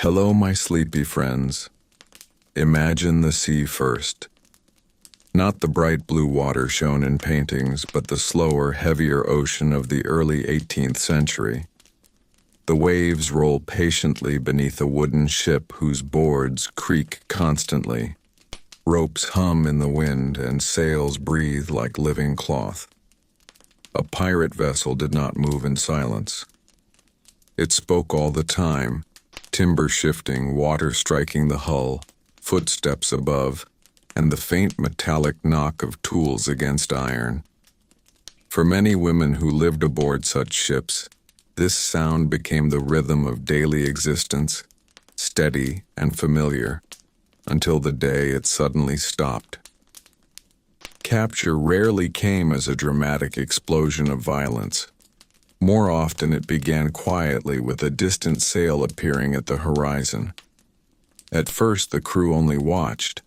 Hello, my sleepy friends. Imagine the sea first. Not the bright blue water shown in paintings, but the slower, heavier ocean of the early 18th century. The waves roll patiently beneath a wooden ship whose boards creak constantly. Ropes hum in the wind and sails breathe like living cloth. A pirate vessel did not move in silence. It spoke all the time, timber shifting, water striking the hull, footsteps above, and the faint metallic knock of tools against iron. For many women who lived aboard such ships, this sound became the rhythm of daily existence, steady and familiar, until the day it suddenly stopped. Capture rarely came as a dramatic explosion of violence. More often it began quietly with a distant sail appearing at the horizon. At first the crew only watched.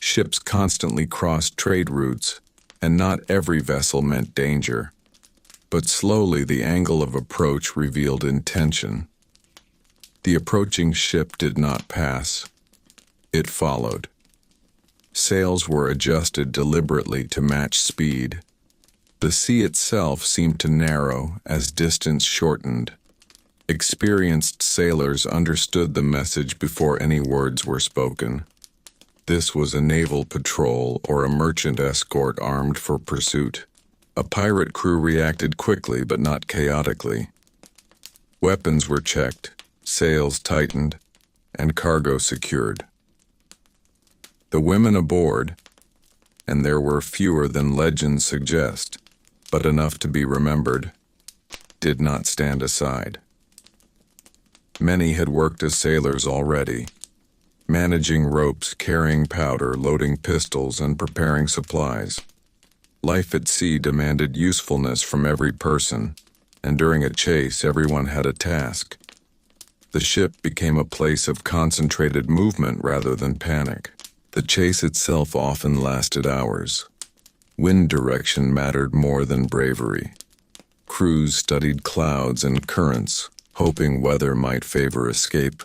Ships constantly crossed trade routes, and not every vessel meant danger. But slowly the angle of approach revealed intention. The approaching ship did not pass. It followed. Sails were adjusted deliberately to match speed. The sea itself seemed to narrow as distance shortened. Experienced sailors understood the message before any words were spoken. This was a naval patrol or a merchant escort armed for pursuit. A pirate crew reacted quickly but not chaotically. Weapons were checked, sails tightened, and cargo secured. The women aboard, and there were fewer than legends suggest, but enough to be remembered, did not stand aside. Many had worked as sailors already, managing ropes, carrying powder, loading pistols, and preparing supplies. Life at sea demanded usefulness from every person, and during a chase everyone had a task. The ship became a place of concentrated movement rather than panic. The chase itself often lasted hours. Wind direction mattered more than bravery. Crews studied clouds and currents, hoping weather might favor escape.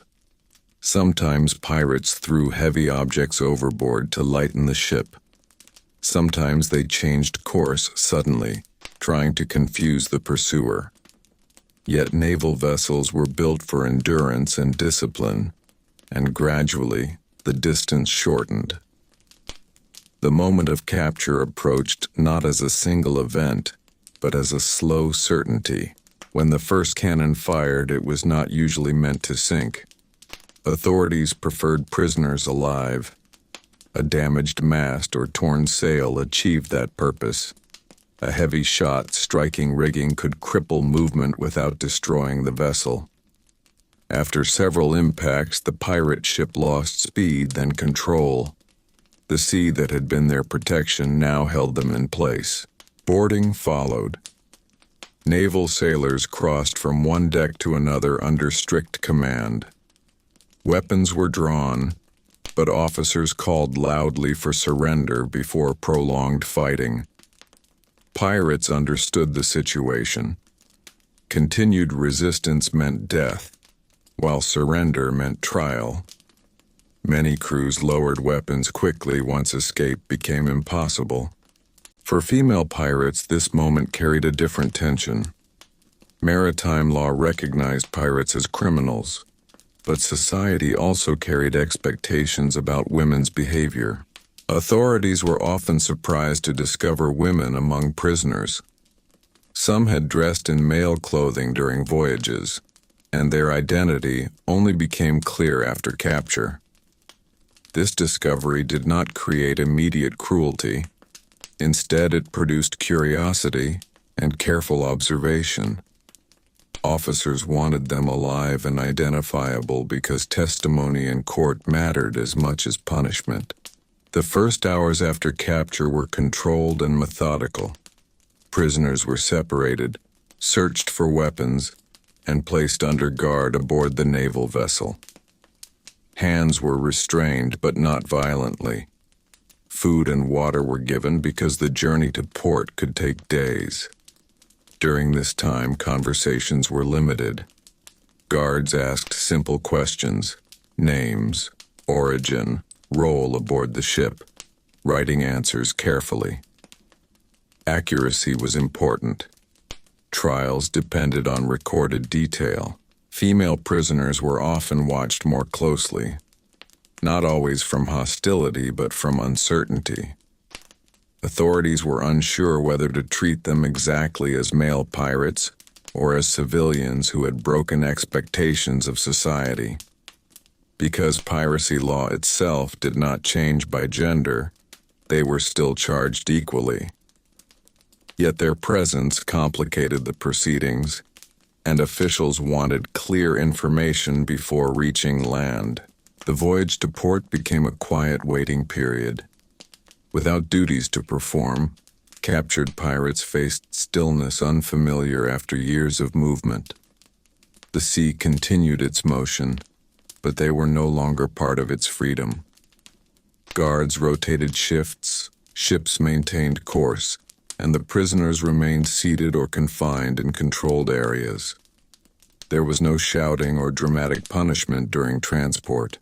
Sometimes pirates threw heavy objects overboard to lighten the ship. Sometimes they changed course suddenly, trying to confuse the pursuer. Yet naval vessels were built for endurance and discipline, and gradually the distance shortened. The moment of capture approached not as a single event, but as a slow certainty. When the first cannon fired, it was not usually meant to sink. Authorities preferred prisoners alive. A damaged mast or torn sail achieved that purpose. A heavy shot striking rigging could cripple movement without destroying the vessel. After several impacts, the pirate ship lost speed, then control. The sea that had been their protection now held them in place. Boarding followed. Naval sailors crossed from one deck to another under strict command. Weapons were drawn, but officers called loudly for surrender before prolonged fighting. Pirates understood the situation. Continued resistance meant death, while surrender meant trial. Many crews lowered weapons quickly once escape became impossible. For female pirates, this moment carried a different tension. Maritime law recognized pirates as criminals, but society also carried expectations about women's behavior. Authorities were often surprised to discover women among prisoners. Some had dressed in male clothing during voyages, and their identity only became clear after capture. This discovery did not create immediate cruelty. Instead, it produced curiosity and careful observation. Officers wanted them alive and identifiable because testimony in court mattered as much as punishment. The first hours after capture were controlled and methodical. Prisoners were separated, searched for weapons, and placed under guard aboard the naval vessel. Hands were restrained, but not violently. Food and water were given because the journey to port could take days. During this time, conversations were limited. Guards asked simple questions. Names, origin, role aboard the ship, writing answers carefully. Accuracy was important. Trials depended on recorded detail. Female prisoners were often watched more closely, not always from hostility but from uncertainty. Authorities were unsure whether to treat them exactly as male pirates or as civilians who had broken expectations of society. Because piracy law itself did not change by gender, they were still charged equally. Yet their presence complicated the proceedings, and officials wanted clear information before reaching land. The voyage to port became a quiet waiting period. Without duties to perform, captured pirates faced stillness unfamiliar after years of movement. The sea continued its motion, but they were no longer part of its freedom. Guards rotated shifts, ships maintained course, and the prisoners remained seated or confined in controlled areas. There was no shouting or dramatic punishment during transport.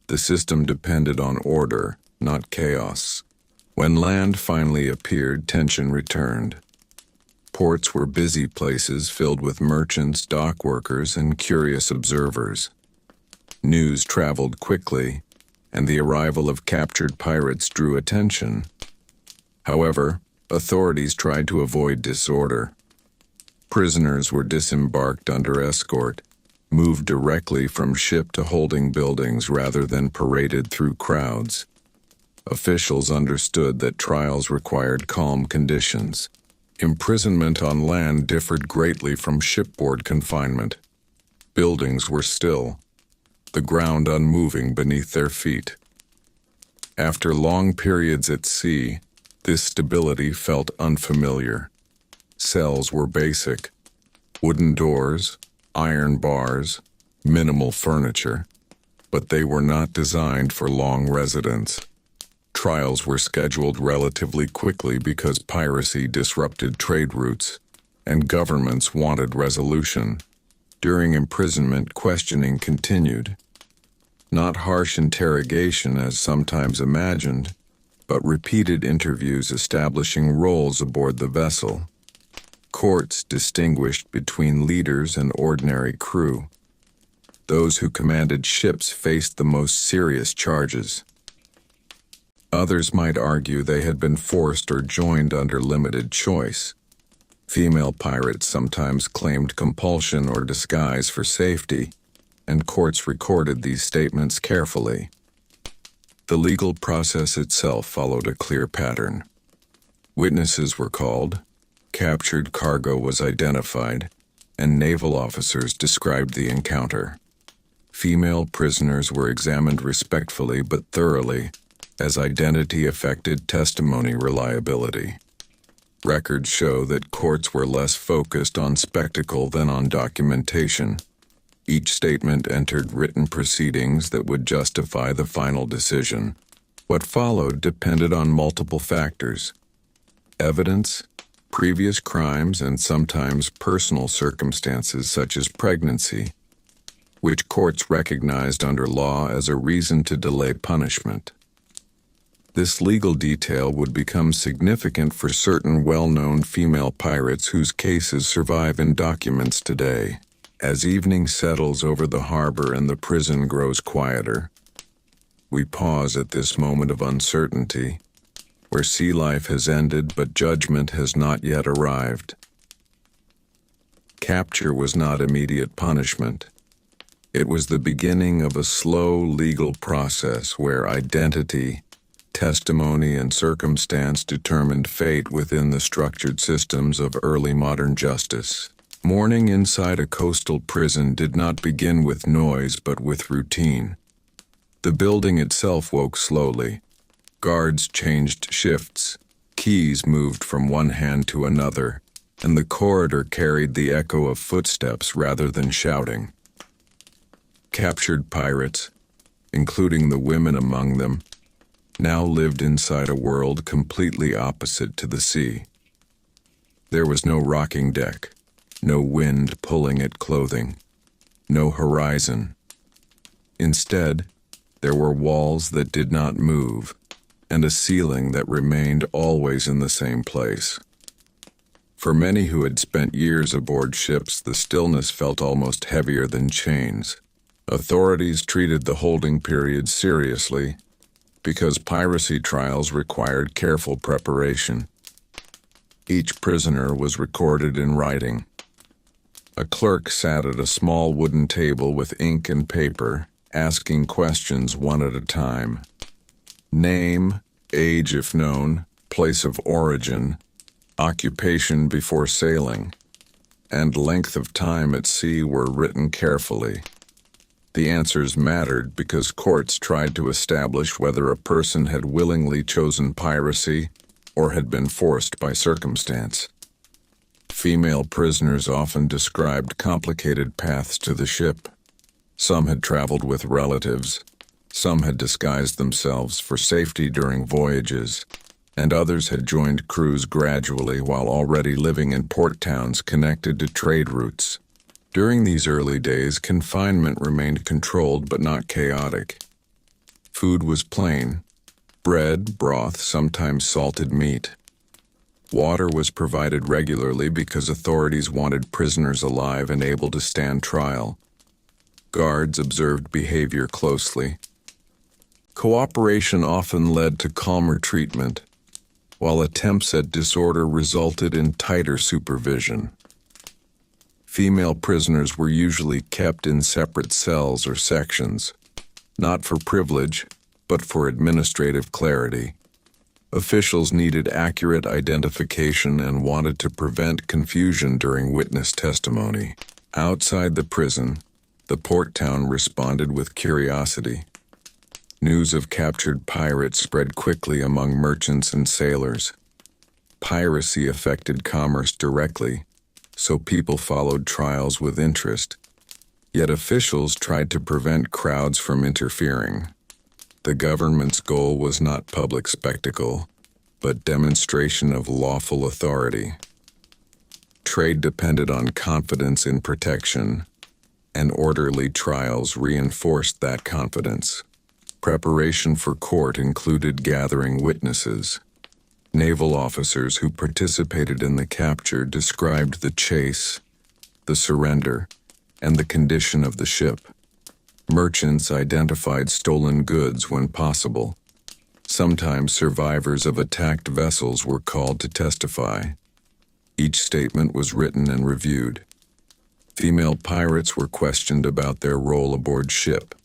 The system depended on order, not chaos. When land finally appeared, tension returned. Ports were busy places filled with merchants, dock workers, and curious observers. News traveled quickly, and the arrival of captured pirates drew attention. However, authorities tried to avoid disorder. Prisoners were disembarked under escort, moved directly from ship to holding buildings rather than paraded through crowds. Officials understood that trials required calm conditions. Imprisonment on land differed greatly from shipboard confinement. Buildings were still, the ground unmoving beneath their feet. After long periods at sea, this stability felt unfamiliar. Cells were basic: wooden doors, iron bars, minimal furniture, but they were not designed for long residence. Trials were scheduled relatively quickly because piracy disrupted trade routes, and governments wanted resolution. During imprisonment, questioning continued. Not harsh interrogation as sometimes imagined, but repeated interviews establishing roles aboard the vessel. Courts distinguished between leaders and ordinary crew. Those who commanded ships faced the most serious charges. Others might argue they had been forced or joined under limited choice. Female pirates sometimes claimed compulsion or disguise for safety, and courts recorded these statements carefully. The legal process itself followed a clear pattern. Witnesses were called, captured cargo was identified, and naval officers described the encounter. Female prisoners were examined respectfully but thoroughly, as identity affected testimony reliability. Records show that courts were less focused on spectacle than on documentation. Each statement entered written proceedings that would justify the final decision. What followed depended on multiple factors: evidence, previous crimes, and sometimes personal circumstances such as pregnancy, which courts recognized under law as a reason to delay punishment. This legal detail would become significant for certain well-known female pirates whose cases survive in documents today. As evening settles over the harbor and the prison grows quieter, we pause at this moment of uncertainty, where sea life has ended but judgment has not yet arrived. Capture was not immediate punishment. It was the beginning of a slow legal process where identity, testimony, and circumstance determined fate within the structured systems of early modern justice. Mourning inside a coastal prison did not begin with noise but with routine. The building itself woke slowly. Guards changed shifts, keys moved from one hand to another, and the corridor carried the echo of footsteps rather than shouting. Captured pirates, including the women among them, now lived inside a world completely opposite to the sea. There was no rocking deck, no wind pulling at clothing, no horizon. Instead, there were walls that did not move, and a ceiling that remained always in the same place. For many who had spent years aboard ships, the stillness felt almost heavier than chains. Authorities treated the holding period seriously because piracy trials required careful preparation. Each prisoner was recorded in writing. A clerk sat at a small wooden table with ink and paper, asking questions one at a time. Name, age if known, place of origin, occupation before sailing, and length of time at sea were written carefully. The answers mattered because courts tried to establish whether a person had willingly chosen piracy or had been forced by circumstance. Female prisoners often described complicated paths to the ship. Some had traveled with relatives, some had disguised themselves for safety during voyages, and others had joined crews gradually while already living in port towns connected to trade routes. During these early days, confinement remained controlled but not chaotic. Food was plain: bread, broth, sometimes salted meat. Water was provided regularly because authorities wanted prisoners alive and able to stand trial. Guards observed behavior closely. Cooperation often led to calmer treatment, while attempts at disorder resulted in tighter supervision. Female prisoners were usually kept in separate cells or sections, not for privilege, but for administrative clarity. Officials needed accurate identification and wanted to prevent confusion during witness testimony. Outside the prison, the port town responded with curiosity. News of captured pirates spread quickly among merchants and sailors. Piracy affected commerce directly, so people followed trials with interest. Yet officials tried to prevent crowds from interfering. The government's goal was not public spectacle, but demonstration of lawful authority. Trade depended on confidence in protection, and orderly trials reinforced that confidence. Preparation for court included gathering witnesses. Naval officers who participated in the capture described the chase, the surrender, and the condition of the ship. Merchants identified stolen goods when possible. Sometimes survivors of attacked vessels were called to testify. Each statement was written and reviewed. Female pirates were questioned about their role aboard ship,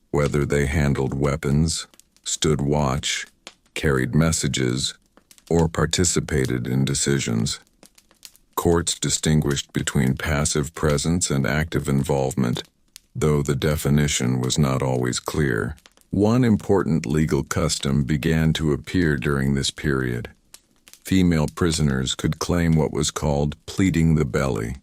whether they handled weapons, stood watch, carried messages, or participated in decisions. Courts distinguished between passive presence and active involvement, though the definition was not always clear. One important legal custom began to appear during this period. Female prisoners could claim what was called pleading the belly.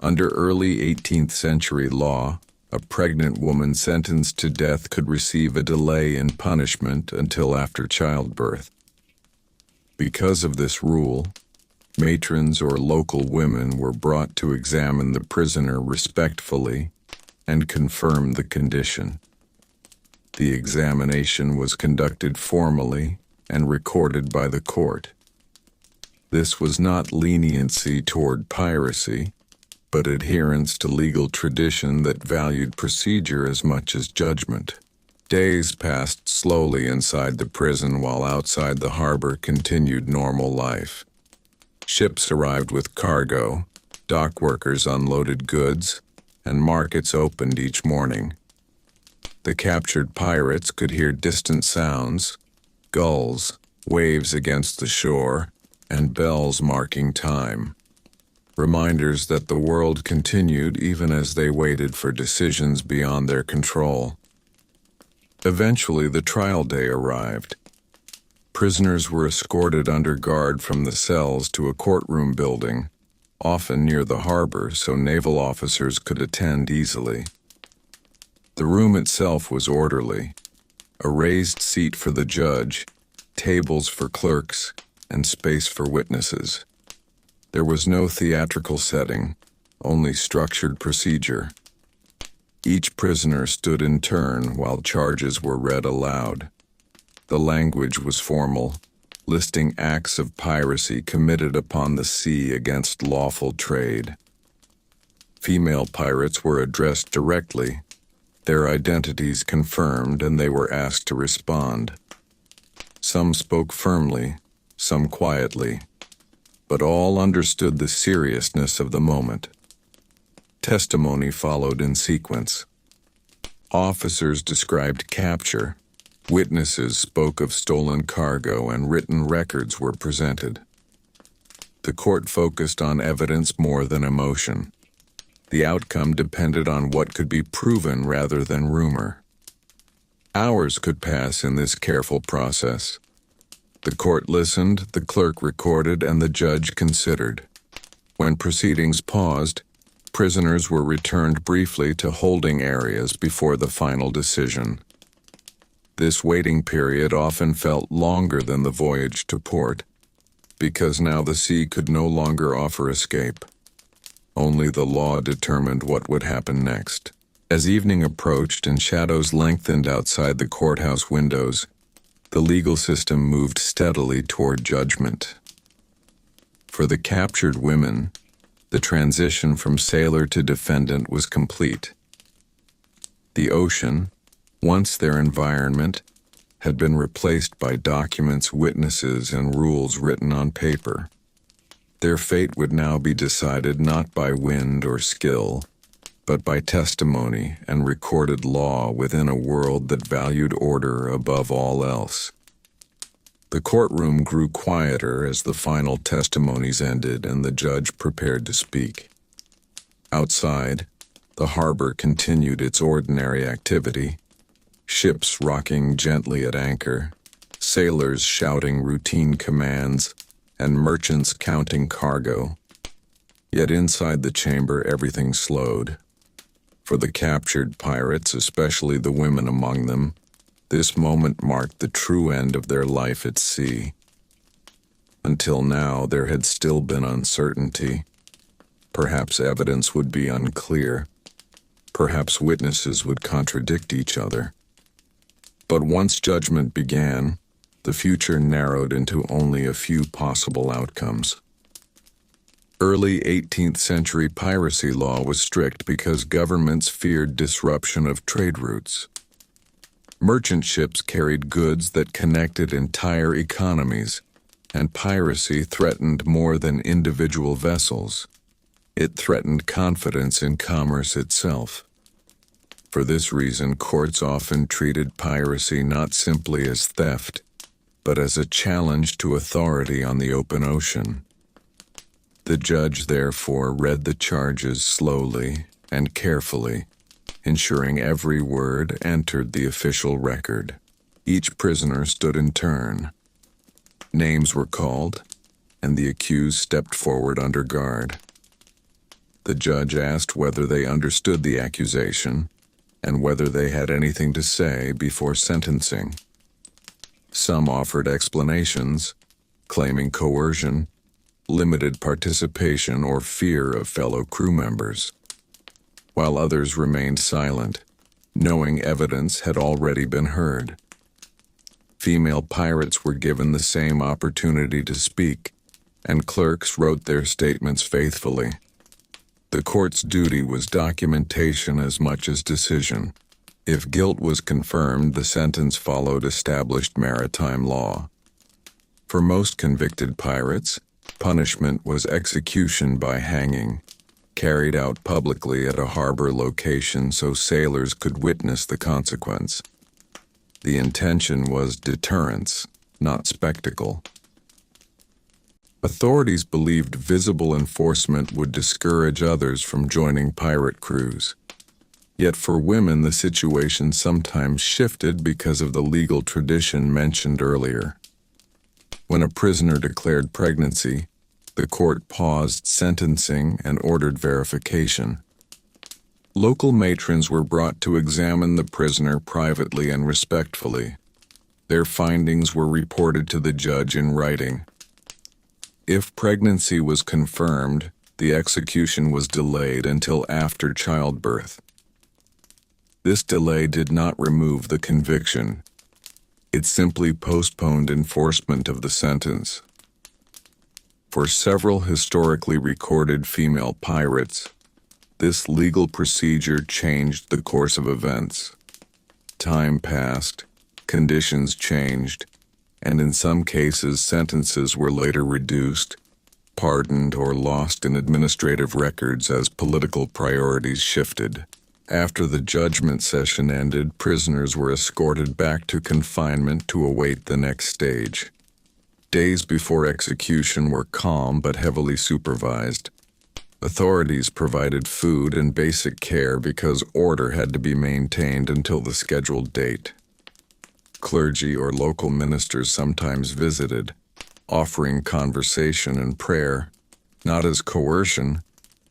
Under early 18th century law, a pregnant woman sentenced to death could receive a delay in punishment until after childbirth. Because of this rule, matrons or local women were brought to examine the prisoner respectfully and confirm the condition. The examination was conducted formally and recorded by the court. This was not leniency toward piracy, but adherence to legal tradition that valued procedure as much as judgment. Days passed slowly inside the prison while outside the harbor continued normal life. Ships arrived with cargo, dock workers unloaded goods, and markets opened each morning. The captured pirates could hear distant sounds: gulls, waves against the shore, and bells marking time. Reminders that the world continued even as they waited for decisions beyond their control. Eventually, the trial day arrived. Prisoners were escorted under guard from the cells to a courtroom building, often near the harbor so naval officers could attend easily. The room itself was orderly: a raised seat for the judge, tables for clerks, and space for witnesses. There was no theatrical setting, only structured procedure. Each prisoner stood in turn while charges were read aloud. The language was formal, listing acts of piracy committed upon the sea against lawful trade. Female pirates were addressed directly, their identities confirmed, and they were asked to respond. Some spoke firmly, some quietly, but all understood the seriousness of the moment. Testimony followed in sequence. Officers described capture, witnesses spoke of stolen cargo, and written records were presented. The court focused on evidence more than emotion. The outcome depended on what could be proven rather than rumor. Hours could pass in this careful process. The court listened, the clerk recorded, and the judge considered. When proceedings paused, prisoners were returned briefly to holding areas before the final decision. This waiting period often felt longer than the voyage to port, because now the sea could no longer offer escape. Only the law determined what would happen next. As evening approached and shadows lengthened outside the courthouse windows, the legal system moved steadily toward judgment. For the captured women, the transition from sailor to defendant was complete. The ocean, once their environment, had been replaced by documents, witnesses, and rules written on paper. Their fate would now be decided not by wind or skill, but by testimony and recorded law within a world that valued order above all else. The courtroom grew quieter as the final testimonies ended and the judge prepared to speak. Outside, the harbor continued its ordinary activity, ships rocking gently at anchor, sailors shouting routine commands, and merchants counting cargo. Yet inside the chamber everything slowed. For the captured pirates, especially the women among them, this moment marked the true end of their life at sea. Until now, there had still been uncertainty. Perhaps evidence would be unclear. Perhaps witnesses would contradict each other. But once judgment began, the future narrowed into only a few possible outcomes. Early 18th century piracy law was strict because governments feared disruption of trade routes. Merchant ships carried goods that connected entire economies, and piracy threatened more than individual vessels. It threatened confidence in commerce itself. For this reason, courts often treated piracy not simply as theft, but as a challenge to authority on the open ocean. The judge therefore read the charges slowly and carefully, ensuring every word entered the official record. Each prisoner stood in turn. Names were called, and the accused stepped forward under guard. The judge asked whether they understood the accusation and whether they had anything to say before sentencing. Some offered explanations, claiming coercion, limited participation, or fear of fellow crew members, while others remained silent, knowing evidence had already been heard. Female pirates were given the same opportunity to speak, and clerks wrote their statements faithfully. The court's duty was documentation as much as decision. If guilt was confirmed, the sentence followed established maritime law. For most convicted pirates, punishment was execution by hanging, carried out publicly at a harbor location so sailors could witness the consequence. The intention was deterrence, not spectacle. Authorities believed visible enforcement would discourage others from joining pirate crews. Yet for women, the situation sometimes shifted because of the legal tradition mentioned earlier. When a prisoner declared pregnancy, the court paused sentencing and ordered verification. Local matrons were brought to examine the prisoner privately and respectfully. Their findings were reported to the judge in writing. If pregnancy was confirmed, the execution was delayed until after childbirth. This delay did not remove the conviction. It simply postponed enforcement of the sentence. For several historically recorded female pirates, this legal procedure changed the course of events. Time passed, conditions changed, and in some cases sentences were later reduced, pardoned, or lost in administrative records as political priorities shifted. After the judgment session ended, prisoners were escorted back to confinement to await the next stage. Days before execution were calm but heavily supervised. Authorities provided food and basic care because order had to be maintained until the scheduled date. Clergy or local ministers sometimes visited, offering conversation and prayer, not as coercion,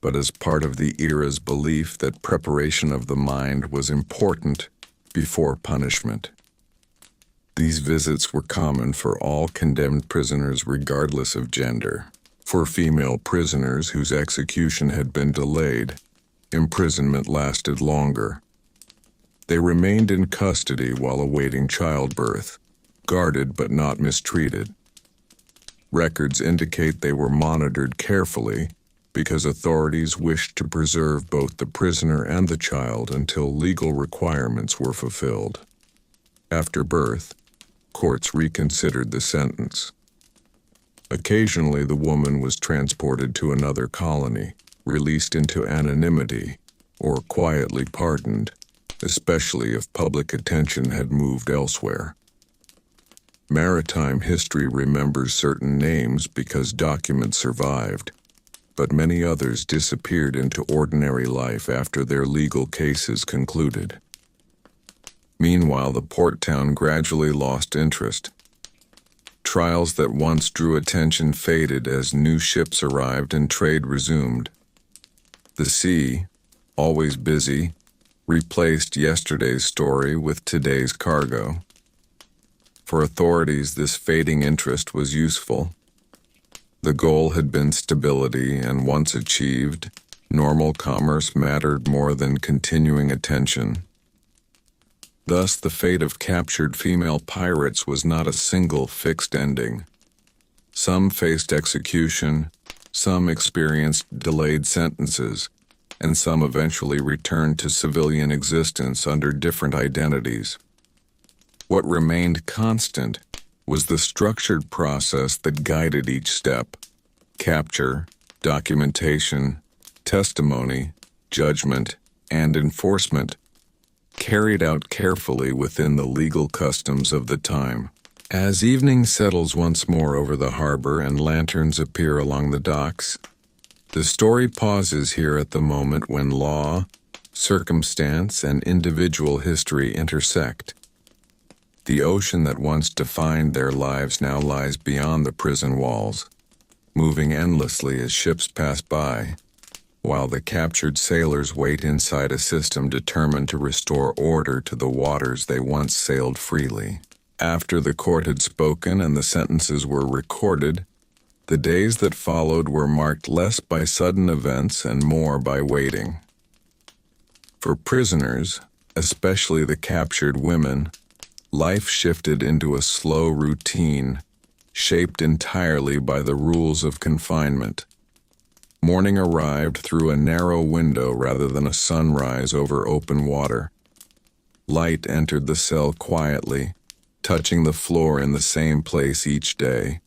but as part of the era's belief that preparation of the mind was important before punishment. These visits were common for all condemned prisoners regardless of gender. For female prisoners whose execution had been delayed, imprisonment lasted longer. They remained in custody while awaiting childbirth, guarded but not mistreated. Records indicate they were monitored carefully because authorities wished to preserve both the prisoner and the child until legal requirements were fulfilled. After birth, courts reconsidered the sentence. Occasionally, the woman was transported to another colony, released into anonymity, or quietly pardoned, especially if public attention had moved elsewhere. Maritime history remembers certain names because documents survived, but many others disappeared into ordinary life after their legal cases concluded. Meanwhile, the port town gradually lost interest. Trials that once drew attention faded as new ships arrived and trade resumed. The sea, always busy, replaced yesterday's story with today's cargo. For authorities, this fading interest was useful. The goal had been stability, and once achieved, normal commerce mattered more than continuing attention. Thus, the fate of captured female pirates was not a single fixed ending. Some faced execution, some experienced delayed sentences, and some eventually returned to civilian existence under different identities. What remained constant was the structured process that guided each step: capture, documentation, testimony, judgment, and enforcement, carried out carefully within the legal customs of the time. As evening settles once more over the harbor and lanterns appear along the docks, the story pauses here at the moment when law, circumstance, and individual history intersect. The ocean that once defined their lives now lies beyond the prison walls, moving endlessly as ships pass by, while the captured sailors wait inside a system determined to restore order to the waters they once sailed freely. After the court had spoken and the sentences were recorded, the days that followed were marked less by sudden events and more by waiting. For prisoners, especially the captured women, life shifted into a slow routine, shaped entirely by the rules of confinement. Morning arrived through a narrow window rather than a sunrise over open water. Light entered the cell quietly, touching the floor in the same place each day,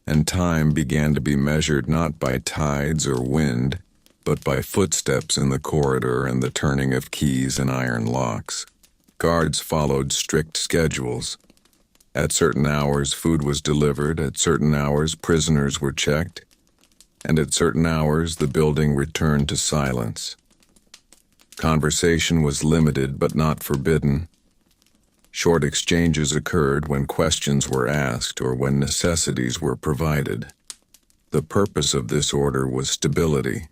and time began to be measured not by tides or wind, but by footsteps in the corridor and the turning of keys and iron locks. Guards followed strict schedules. At certain hours, food was delivered, at certain hours, prisoners were checked, and at certain hours, the building returned to silence. Conversation was limited but not forbidden. Short exchanges occurred when questions were asked or when necessities were provided. The purpose of this order was stability.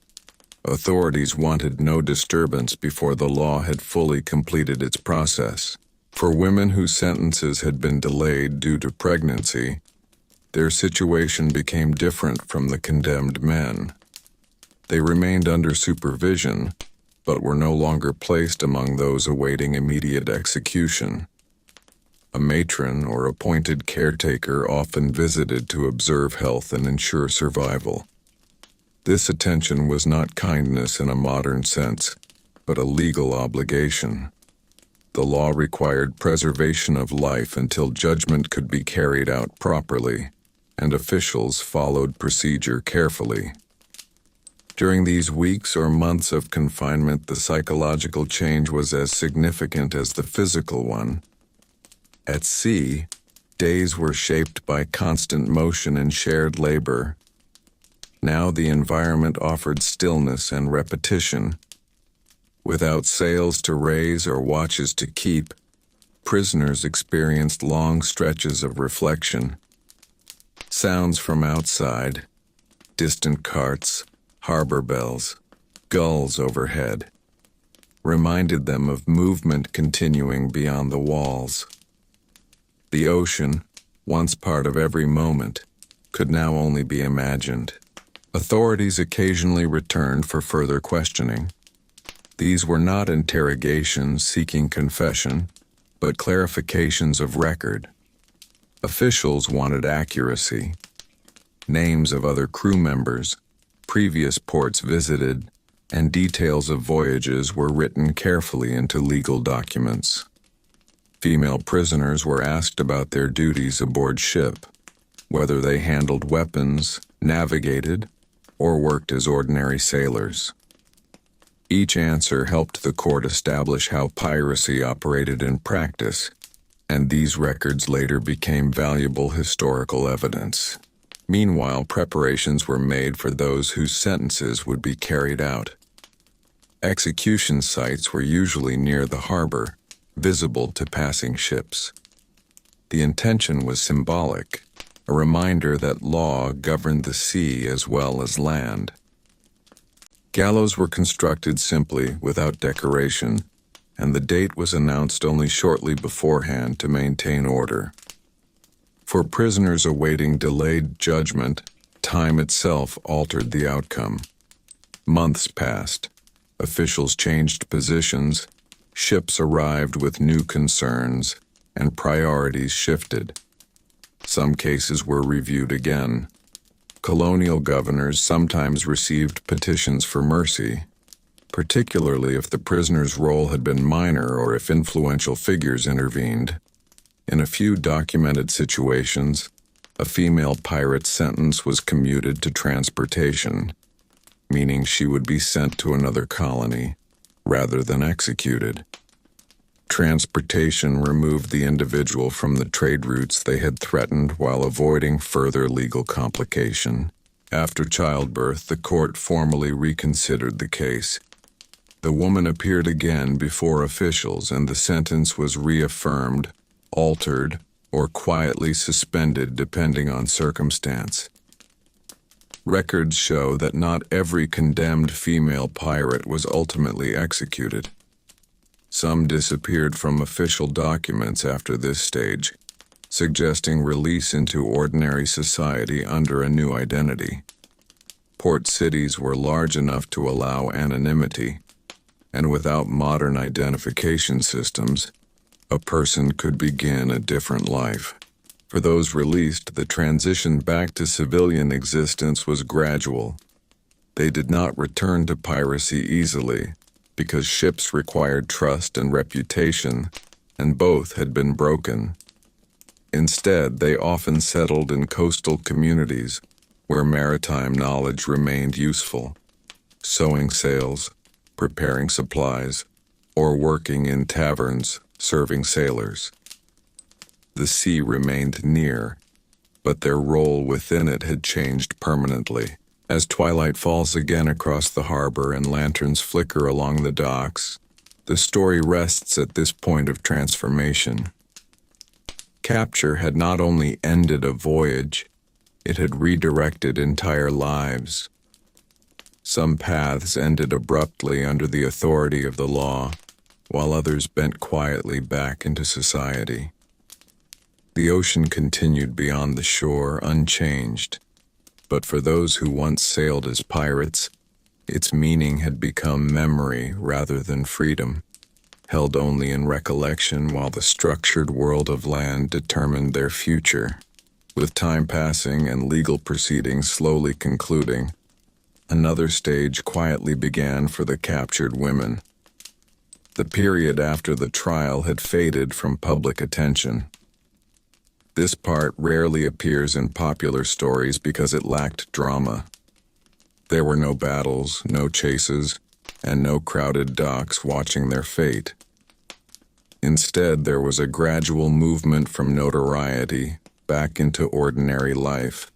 Authorities wanted no disturbance before the law had fully completed its process. For women whose sentences had been delayed due to pregnancy, their situation became different from the condemned men. They remained under supervision, but were no longer placed among those awaiting immediate execution. A matron or appointed caretaker often visited to observe health and ensure survival. This attention was not kindness in a modern sense, but a legal obligation. The law required preservation of life until judgment could be carried out properly, and officials followed procedure carefully. During these weeks or months of confinement, the psychological change was as significant as the physical one. At sea, days were shaped by constant motion and shared labor. Now the environment offered stillness and repetition. Without sails to raise or watches to keep, prisoners experienced long stretches of reflection. Sounds from outside, distant carts, harbor bells, gulls overhead, reminded them of movement continuing beyond the walls. The ocean, once part of every moment, could now only be imagined. Authorities occasionally returned for further questioning. These were not interrogations seeking confession, but clarifications of record. Officials wanted accuracy. Names of other crew members, previous ports visited, and details of voyages were written carefully into legal documents. Female prisoners were asked about their duties aboard ship, whether they handled weapons, navigated, or worked as ordinary sailors. Each answer helped the court establish how piracy operated in practice, and these records later became valuable historical evidence. Meanwhile, preparations were made for those whose sentences would be carried out. Execution sites were usually near the harbor, visible to passing ships. The intention was symbolic, a reminder that law governed the sea as well as land. Gallows were constructed simply, without decoration, and the date was announced only shortly beforehand to maintain order. For prisoners awaiting delayed judgment, time itself altered the outcome. Months passed. Officials changed positions, ships arrived with new concerns, and priorities shifted. Some cases were reviewed again. Colonial governors sometimes received petitions for mercy, particularly if the prisoner's role had been minor or if influential figures intervened. In a few documented situations, a female pirate's sentence was commuted to transportation, meaning she would be sent to another colony rather than executed. Transportation removed the individual from the trade routes they had threatened while avoiding further legal complication. After childbirth, the court formally reconsidered the case. The woman appeared again before officials, and the sentence was reaffirmed, altered, or quietly suspended depending on circumstance. Records show that not every condemned female pirate was ultimately executed. Some disappeared from official documents after this stage, suggesting release into ordinary society under a new identity. Port cities were large enough to allow anonymity, and without modern identification systems, a person could begin a different life. For those released, the transition back to civilian existence was gradual. They did not return to piracy easily, because ships required trust and reputation, and both had been broken. Instead, they often settled in coastal communities where maritime knowledge remained useful, sewing sails, preparing supplies, or working in taverns serving sailors. The sea remained near, but their role within it had changed permanently. As twilight falls again across the harbor and lanterns flicker along the docks, the story rests at this point of transformation. Capture had not only ended a voyage, it had redirected entire lives. Some paths ended abruptly under the authority of the law, while others bent quietly back into society. The ocean continued beyond the shore unchanged, but for those who once sailed as pirates, Its meaning had become memory rather than freedom, held only in recollection while the structured world of land determined their future. With time passing and legal proceedings slowly concluding, another stage quietly began for the captured women. The period after the trial had faded from public attention. This part rarely appears in popular stories because it lacked drama. There were no battles, no chases, and no crowded docks watching their fate. Instead, there was a gradual movement from notoriety back into ordinary life,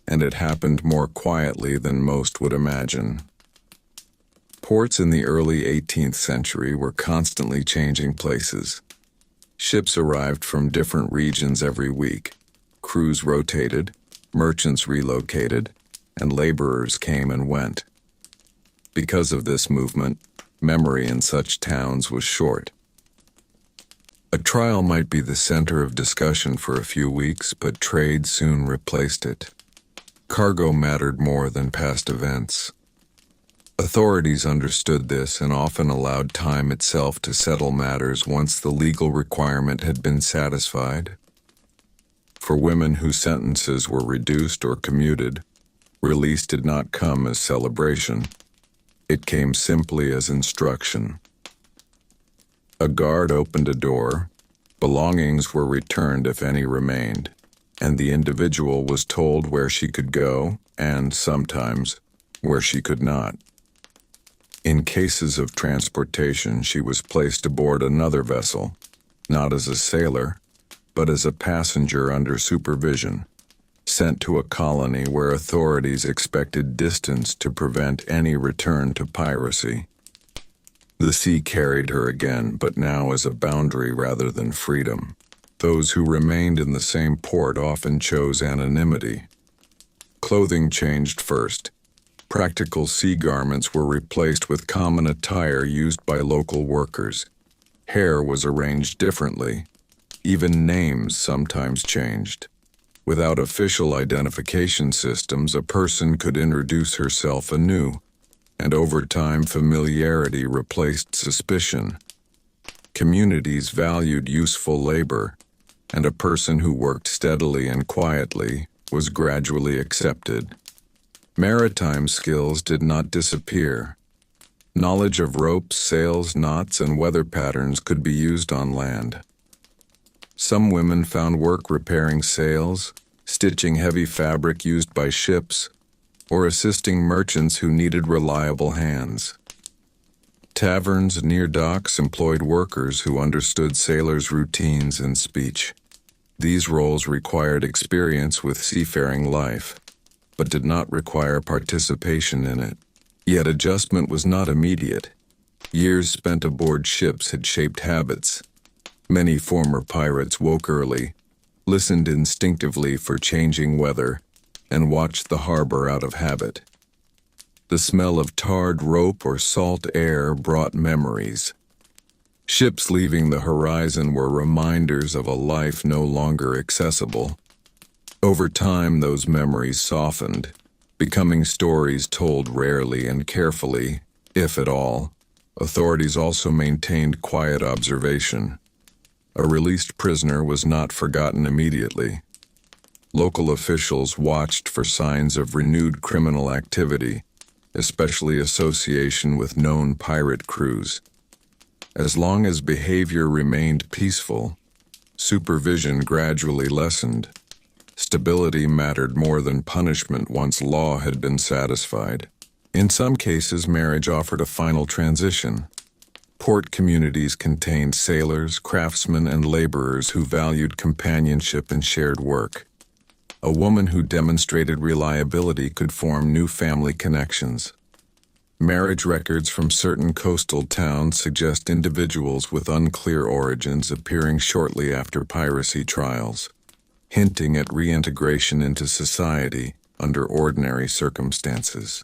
and it happened more quietly than most would imagine. Ports in the early 18th century were constantly changing places. Ships arrived from different regions every week. Crews rotated, merchants relocated, and laborers came and went. Because of this movement, memory in such towns was short. A trial might be the center of discussion for a few weeks, but trade soon replaced it. Cargo mattered more than past events. Authorities understood this and often allowed time itself to settle matters once the legal requirement had been satisfied. For women whose sentences were reduced or commuted, release did not come as celebration. It came simply as instruction. A guard opened a door, belongings were returned if any remained, and the individual was told where she could go and, sometimes, where she could not. In cases of transportation, she was placed aboard another vessel, not as a sailor, but as a passenger under supervision, sent to a colony where authorities expected distance to prevent any return to piracy. The sea carried her again, but now as a boundary rather than freedom. Those who remained in the same port often chose anonymity. Clothing changed first. Practical sea garments were replaced with common attire used by local workers. Hair was arranged differently. Even names sometimes changed. Without official identification systems, a person could introduce herself anew, and over time familiarity replaced suspicion. Communities valued useful labor, and a person who worked steadily and quietly was gradually accepted. Maritime skills did not disappear. Knowledge of ropes, sails, knots, and weather patterns could be used on land. Some women found work repairing sails, stitching heavy fabric used by ships, or assisting merchants who needed reliable hands. Taverns near docks employed workers who understood sailors' routines and speech. These roles required experience with seafaring life, but did not require participation in it. Yet adjustment was not immediate. Years spent aboard ships had shaped habits. Many former pirates woke early, listened instinctively for changing weather, and watched the harbor out of habit. The smell of tarred rope or salt air brought memories. Ships leaving the horizon were reminders of a life no longer accessible. Over time, those memories softened, becoming stories told rarely and carefully, if at all. Authorities also maintained quiet observation. A released prisoner was not forgotten immediately. Local officials watched for signs of renewed criminal activity, especially association with known pirate crews. As long as behavior remained peaceful, supervision gradually lessened. Stability mattered more than punishment once law had been satisfied. In some cases, marriage offered a final transition. Port communities contained sailors, craftsmen, and laborers who valued companionship and shared work. A woman who demonstrated reliability could form new family connections. Marriage records from certain coastal towns suggest individuals with unclear origins appearing shortly after piracy trials, hinting at reintegration into society under ordinary circumstances.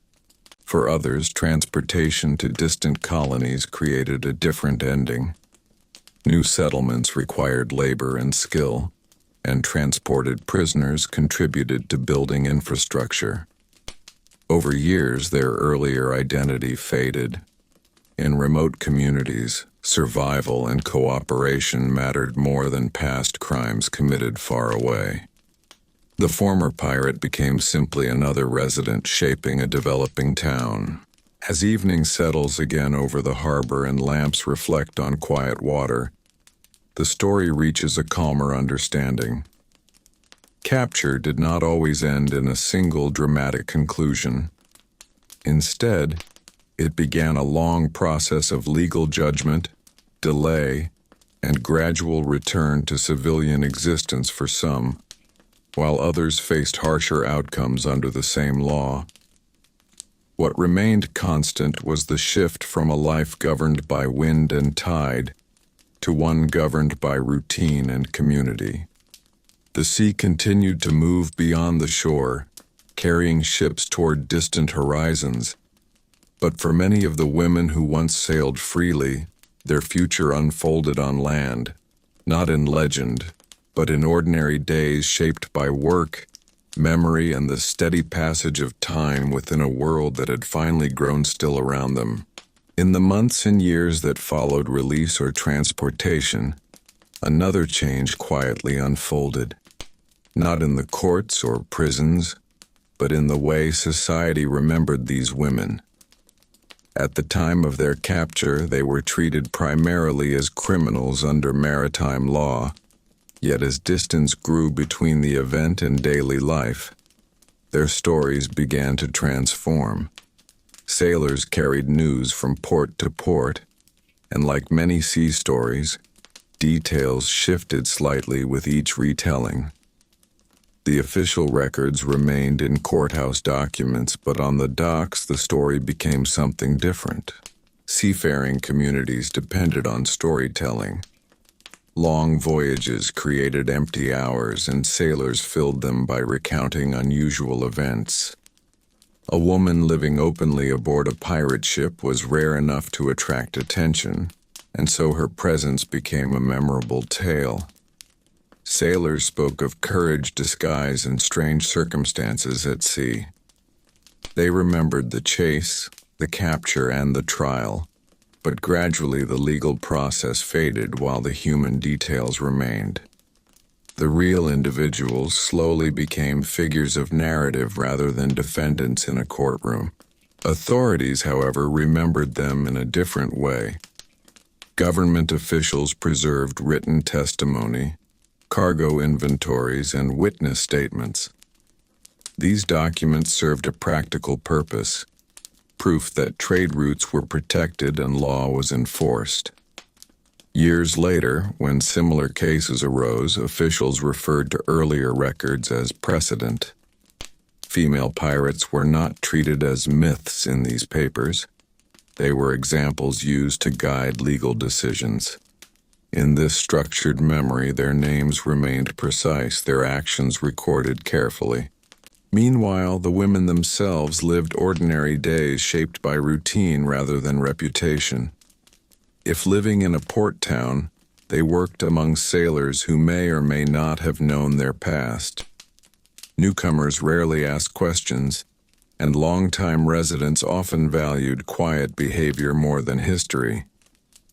For others, transportation to distant colonies created a different ending. New settlements required labor and skill, and transported prisoners contributed to building infrastructure. Over years, their earlier identity faded. In remote communities, survival and cooperation mattered more than past crimes committed far away. The former pirate became simply another resident shaping a developing town. As evening settles again over the harbor and lamps reflect on quiet water, the story reaches a calmer understanding. Capture did not always end in a single dramatic conclusion. Instead, it began a long process of legal judgment, delay, and gradual return to civilian existence for some, while others faced harsher outcomes under the same law. What remained constant was the shift from a life governed by wind and tide to one governed by routine and community. The sea continued to move beyond the shore, carrying ships toward distant horizons. But for many of the women who once sailed freely, their future unfolded on land, not in legend, but in ordinary days shaped by work, memory, and the steady passage of time within a world that had finally grown still around them. In the months and years that followed release or transportation, another change quietly unfolded. Not in the courts or prisons, but in the way society remembered these women. At the time of their capture, they were treated primarily as criminals under maritime law, yet as distance grew between the event and daily life, their stories began to transform. Sailors carried news from port to port, and like many sea stories, details shifted slightly with each retelling. The official records remained in courthouse documents, but on the docks the story became something different. Seafaring communities depended on storytelling. Long voyages created empty hours, and sailors filled them by recounting unusual events. A woman living openly aboard a pirate ship was rare enough to attract attention, and so her presence became a memorable tale. Sailors spoke of courage, disguise, and strange circumstances at sea. They remembered the chase, the capture, and the trial, but gradually the legal process faded while the human details remained. The real individuals slowly became figures of narrative rather than defendants in a courtroom. Authorities, however, remembered them in a different way. Government officials preserved written testimony, cargo inventories, and witness statements. These documents served a practical purpose, proof that trade routes were protected and law was enforced. Years later, when similar cases arose, officials referred to earlier records as precedent. Female pirates were not treated as myths in these papers. They were examples used to guide legal decisions. In this structured memory, their names remained precise, their actions recorded carefully. Meanwhile, the women themselves lived ordinary days shaped by routine rather than reputation. If living in a port town, they worked among sailors who may or may not have known their past. Newcomers rarely asked questions, and longtime residents often valued quiet behavior more than history.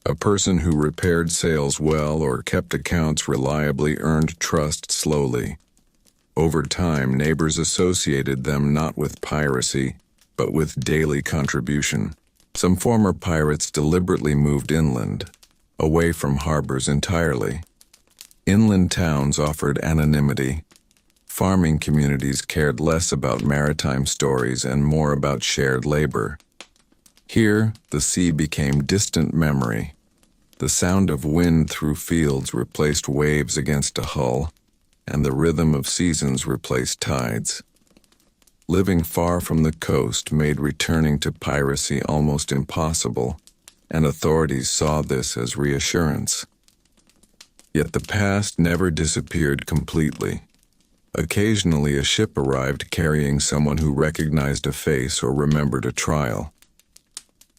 A person who repaired sails well or kept accounts reliably earned trust slowly. Over time, neighbors associated them not with piracy, but with daily contribution. Some former pirates deliberately moved inland, away from harbors entirely. Inland towns offered anonymity. Farming communities cared less about maritime stories and more about shared labor. Here, the sea became distant memory. The sound of wind through fields replaced waves against a hull, and the rhythm of seasons replaced tides. Living far from the coast made returning to piracy almost impossible, and authorities saw this as reassurance. Yet the past never disappeared completely. Occasionally a ship arrived carrying someone who recognized a face or remembered a trial.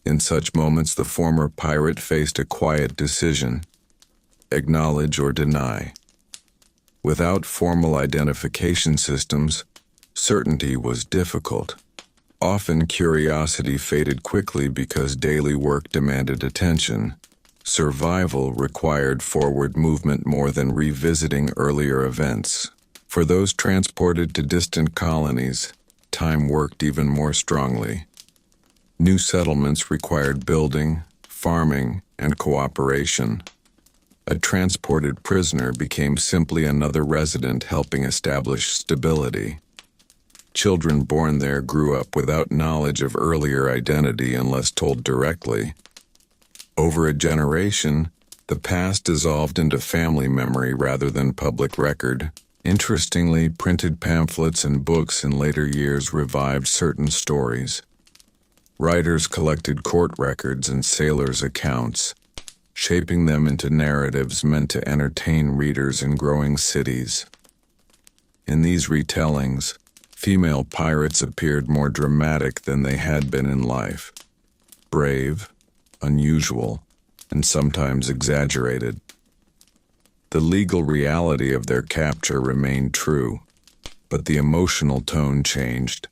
In such moments, the former pirate faced a quiet decision: acknowledge or deny. Without formal identification systems, certainty was difficult. Often curiosity faded quickly because daily work demanded attention. Survival required forward movement more than revisiting earlier events. For those transported to distant colonies, time worked even more strongly. New settlements required building, farming, and cooperation. A transported prisoner became simply another resident helping establish stability. Children born there grew up without knowledge of earlier identity unless told directly. Over a generation, the past dissolved into family memory rather than public record. Interestingly, printed pamphlets and books in later years revived certain stories. Writers collected court records and sailors' accounts, shaping them into narratives meant to entertain readers in growing cities. In these retellings, female pirates appeared more dramatic than they had been in life. Brave, unusual, and sometimes exaggerated. The legal reality of their capture remained true, but the emotional tone changed.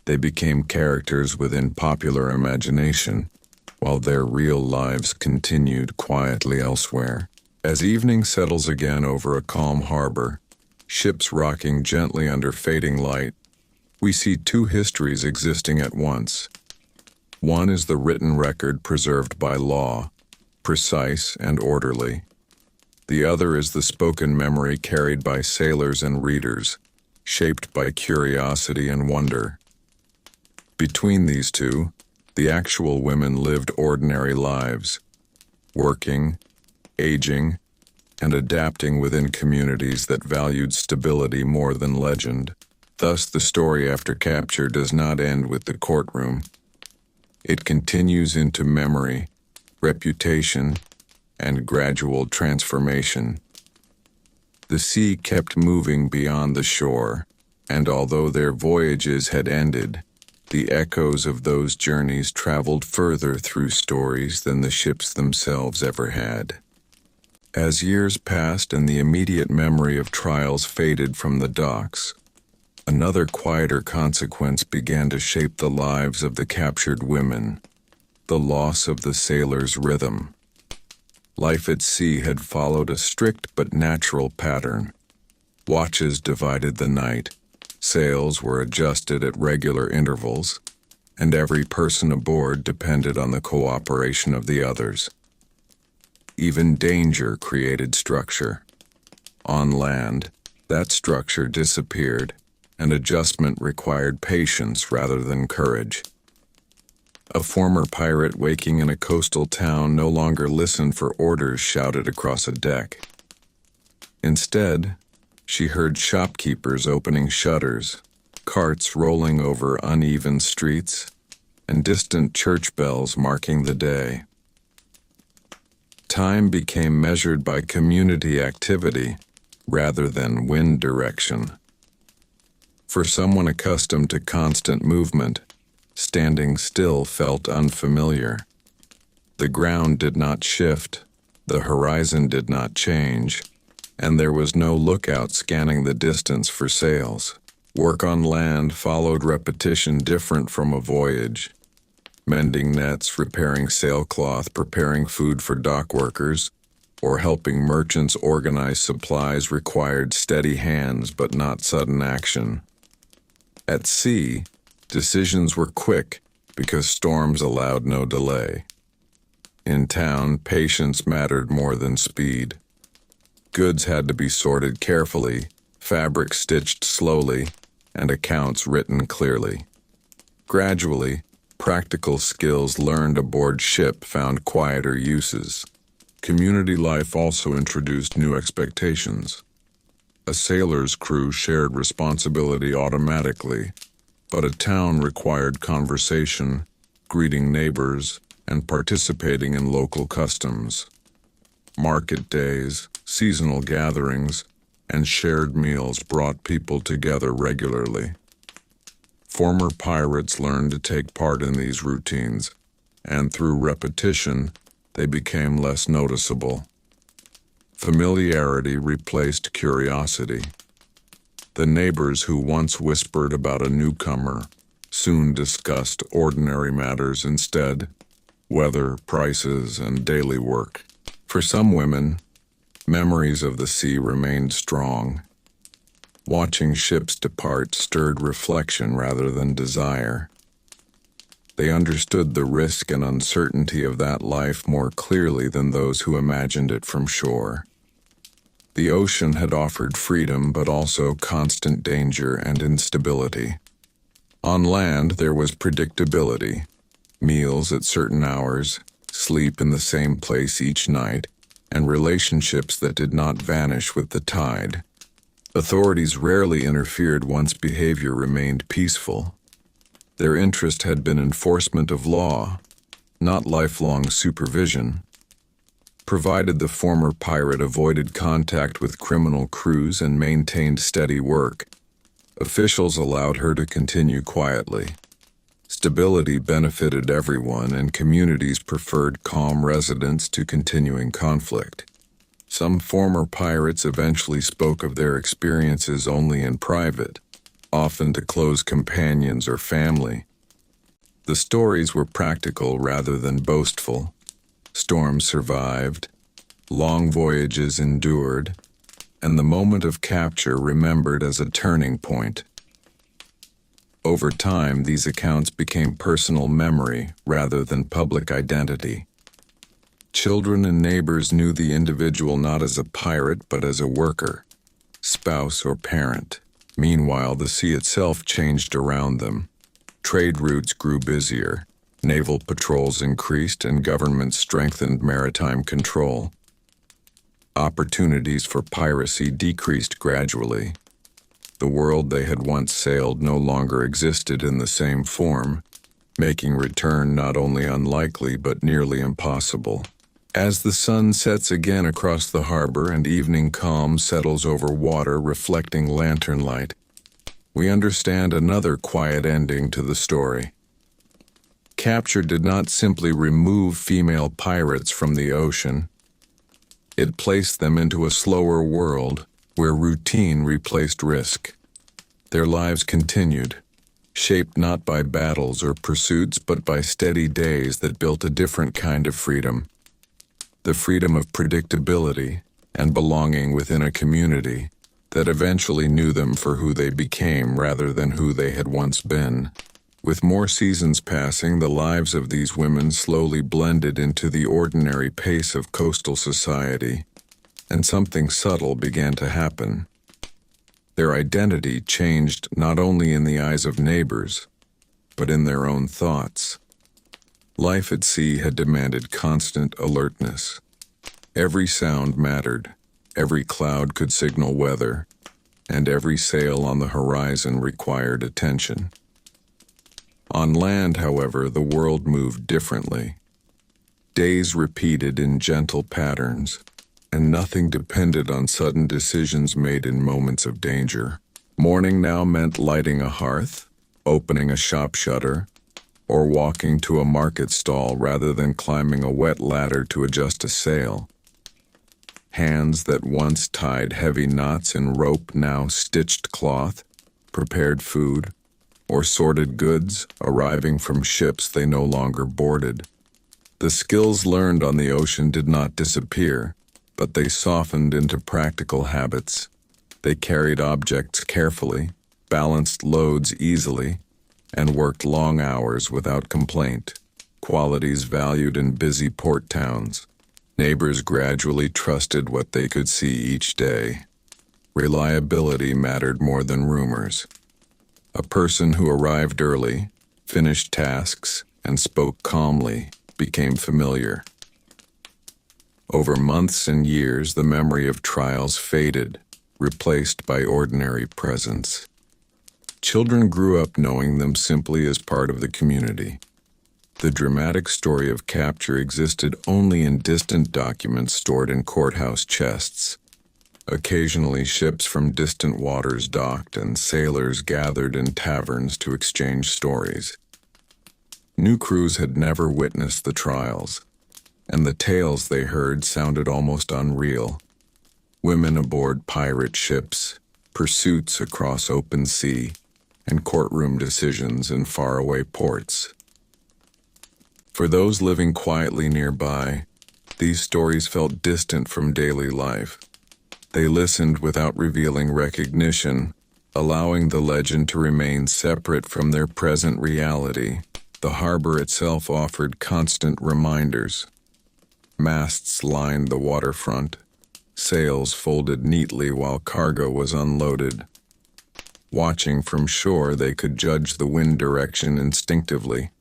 They became characters within popular imagination, while their real lives continued quietly elsewhere. As evening settles again over a calm harbor, ships rocking gently under fading light, we see two histories existing at once. One is the written record preserved by law, precise and orderly. The other is the spoken memory carried by sailors and readers, shaped by curiosity and wonder. Between these two, the actual women lived ordinary lives, working, aging, and adapting within communities that valued stability more than legend. Thus, the story after capture does not end with the courtroom. It continues into memory, reputation, and gradual transformation. The sea kept moving beyond the shore, and although their voyages had ended, the echoes of those journeys traveled further through stories than the ships themselves ever had. As years passed and the immediate memory of trials faded from the docks, another quieter consequence began to shape the lives of the captured women: the loss of the sailor's rhythm. Life at sea had followed a strict but natural pattern. Watches divided the night, sails were adjusted at regular intervals, and every person aboard depended on the cooperation of the others. Even danger created structure. On land, that structure disappeared, and adjustment required patience rather than courage. A former pirate waking in a coastal town no longer listened for orders shouted across a deck. Instead, she heard shopkeepers opening shutters, carts rolling over uneven streets, and distant church bells marking the day. Time became measured by community activity rather than wind direction. For someone accustomed to constant movement, standing still felt unfamiliar. The ground did not shift, the horizon did not change, and there was no lookout scanning the distance for sails. Work on land followed repetition different from a voyage. Mending nets, repairing sailcloth, preparing food for dock workers, or helping merchants organize supplies required steady hands but not sudden action. At sea, decisions were quick because storms allowed no delay. In town, patience mattered more than speed. Goods had to be sorted carefully, fabric stitched slowly, and accounts written clearly. Gradually, practical skills learned aboard ship found quieter uses. Community life also introduced new expectations. A sailor's crew shared responsibility automatically, but a town required conversation, greeting neighbors, and participating in local customs. Market days, seasonal gatherings, and shared meals brought people together regularly. Former pirates learned to take part in these routines, and through repetition, they became less noticeable. Familiarity replaced curiosity. The neighbors who once whispered about a newcomer soon discussed ordinary matters instead: weather, prices, and daily work. For some women, memories of the sea remained strong. Watching ships depart stirred reflection rather than desire. They understood the risk and uncertainty of that life more clearly than those who imagined it from shore. The ocean had offered freedom, but also constant danger and instability. On land, there was predictability: meals at certain hours, sleep in the same place each night, and relationships that did not vanish with the tide. Authorities rarely interfered once behavior remained peaceful. Their interest had been enforcement of law, not lifelong supervision. Provided the former pirate avoided contact with criminal crews and maintained steady work, officials allowed her to continue quietly. Stability benefited everyone, and communities preferred calm residents to continuing conflict. Some former pirates eventually spoke of their experiences only in private, often to close companions or family. The stories were practical rather than boastful. Storms survived, long voyages endured, and the moment of capture remembered as a turning point. Over time, these accounts became personal memory rather than public identity. Children and neighbors knew the individual not as a pirate but as a worker, spouse, or parent. Meanwhile, the sea itself changed around them. Trade routes grew busier, naval patrols increased, and governments strengthened maritime control. Opportunities for piracy decreased gradually. The world they had once sailed no longer existed in the same form, making return not only unlikely but nearly impossible. As the sun sets again across the harbor and evening calm settles over water reflecting lantern light, we understand another quiet ending to the story. Capture did not simply remove female pirates from the ocean. It placed them into a slower world where routine replaced risk. Their lives continued, shaped not by battles or pursuits but by steady days that built a different kind of freedom. The freedom of predictability and belonging within a community that eventually knew them for who they became rather than who they had once been. With more seasons passing, the lives of these women slowly blended into the ordinary pace of coastal society, and something subtle began to happen. Their identity changed not only in the eyes of neighbors, but in their own thoughts. Life at sea had demanded constant alertness. Every sound mattered, every cloud could signal weather, and every sail on the horizon required attention. On land, however, the world moved differently. Days repeated in gentle patterns, and nothing depended on sudden decisions made in moments of danger. Morning now meant lighting a hearth, opening a shop shutter, or walking to a market stall rather than climbing a wet ladder to adjust a sail. Hands that once tied heavy knots in rope now stitched cloth, prepared food, or sorted goods arriving from ships they no longer boarded. The skills learned on the ocean did not disappear, but they softened into practical habits. They carried objects carefully, balanced loads easily, and worked long hours without complaint, qualities valued in busy port towns. Neighbors gradually trusted what they could see each day. Reliability mattered more than rumors. A person who arrived early, finished tasks, and spoke calmly became familiar. Over months and years, the memory of trials faded, replaced by ordinary presence. Children grew up knowing them simply as part of the community. The dramatic story of capture existed only in distant documents stored in courthouse chests. Occasionally, ships from distant waters docked, and sailors gathered in taverns to exchange stories. New crews had never witnessed the trials, and the tales they heard sounded almost unreal. Women aboard pirate ships, pursuits across open sea, and courtroom decisions in faraway ports. For those living quietly nearby, these stories felt distant from daily life. They listened without revealing recognition, allowing the legend to remain separate from their present reality. The harbor itself offered constant reminders. Masts lined the waterfront, sails folded neatly while cargo was unloaded. Watching from shore, they could judge the wind direction instinctively,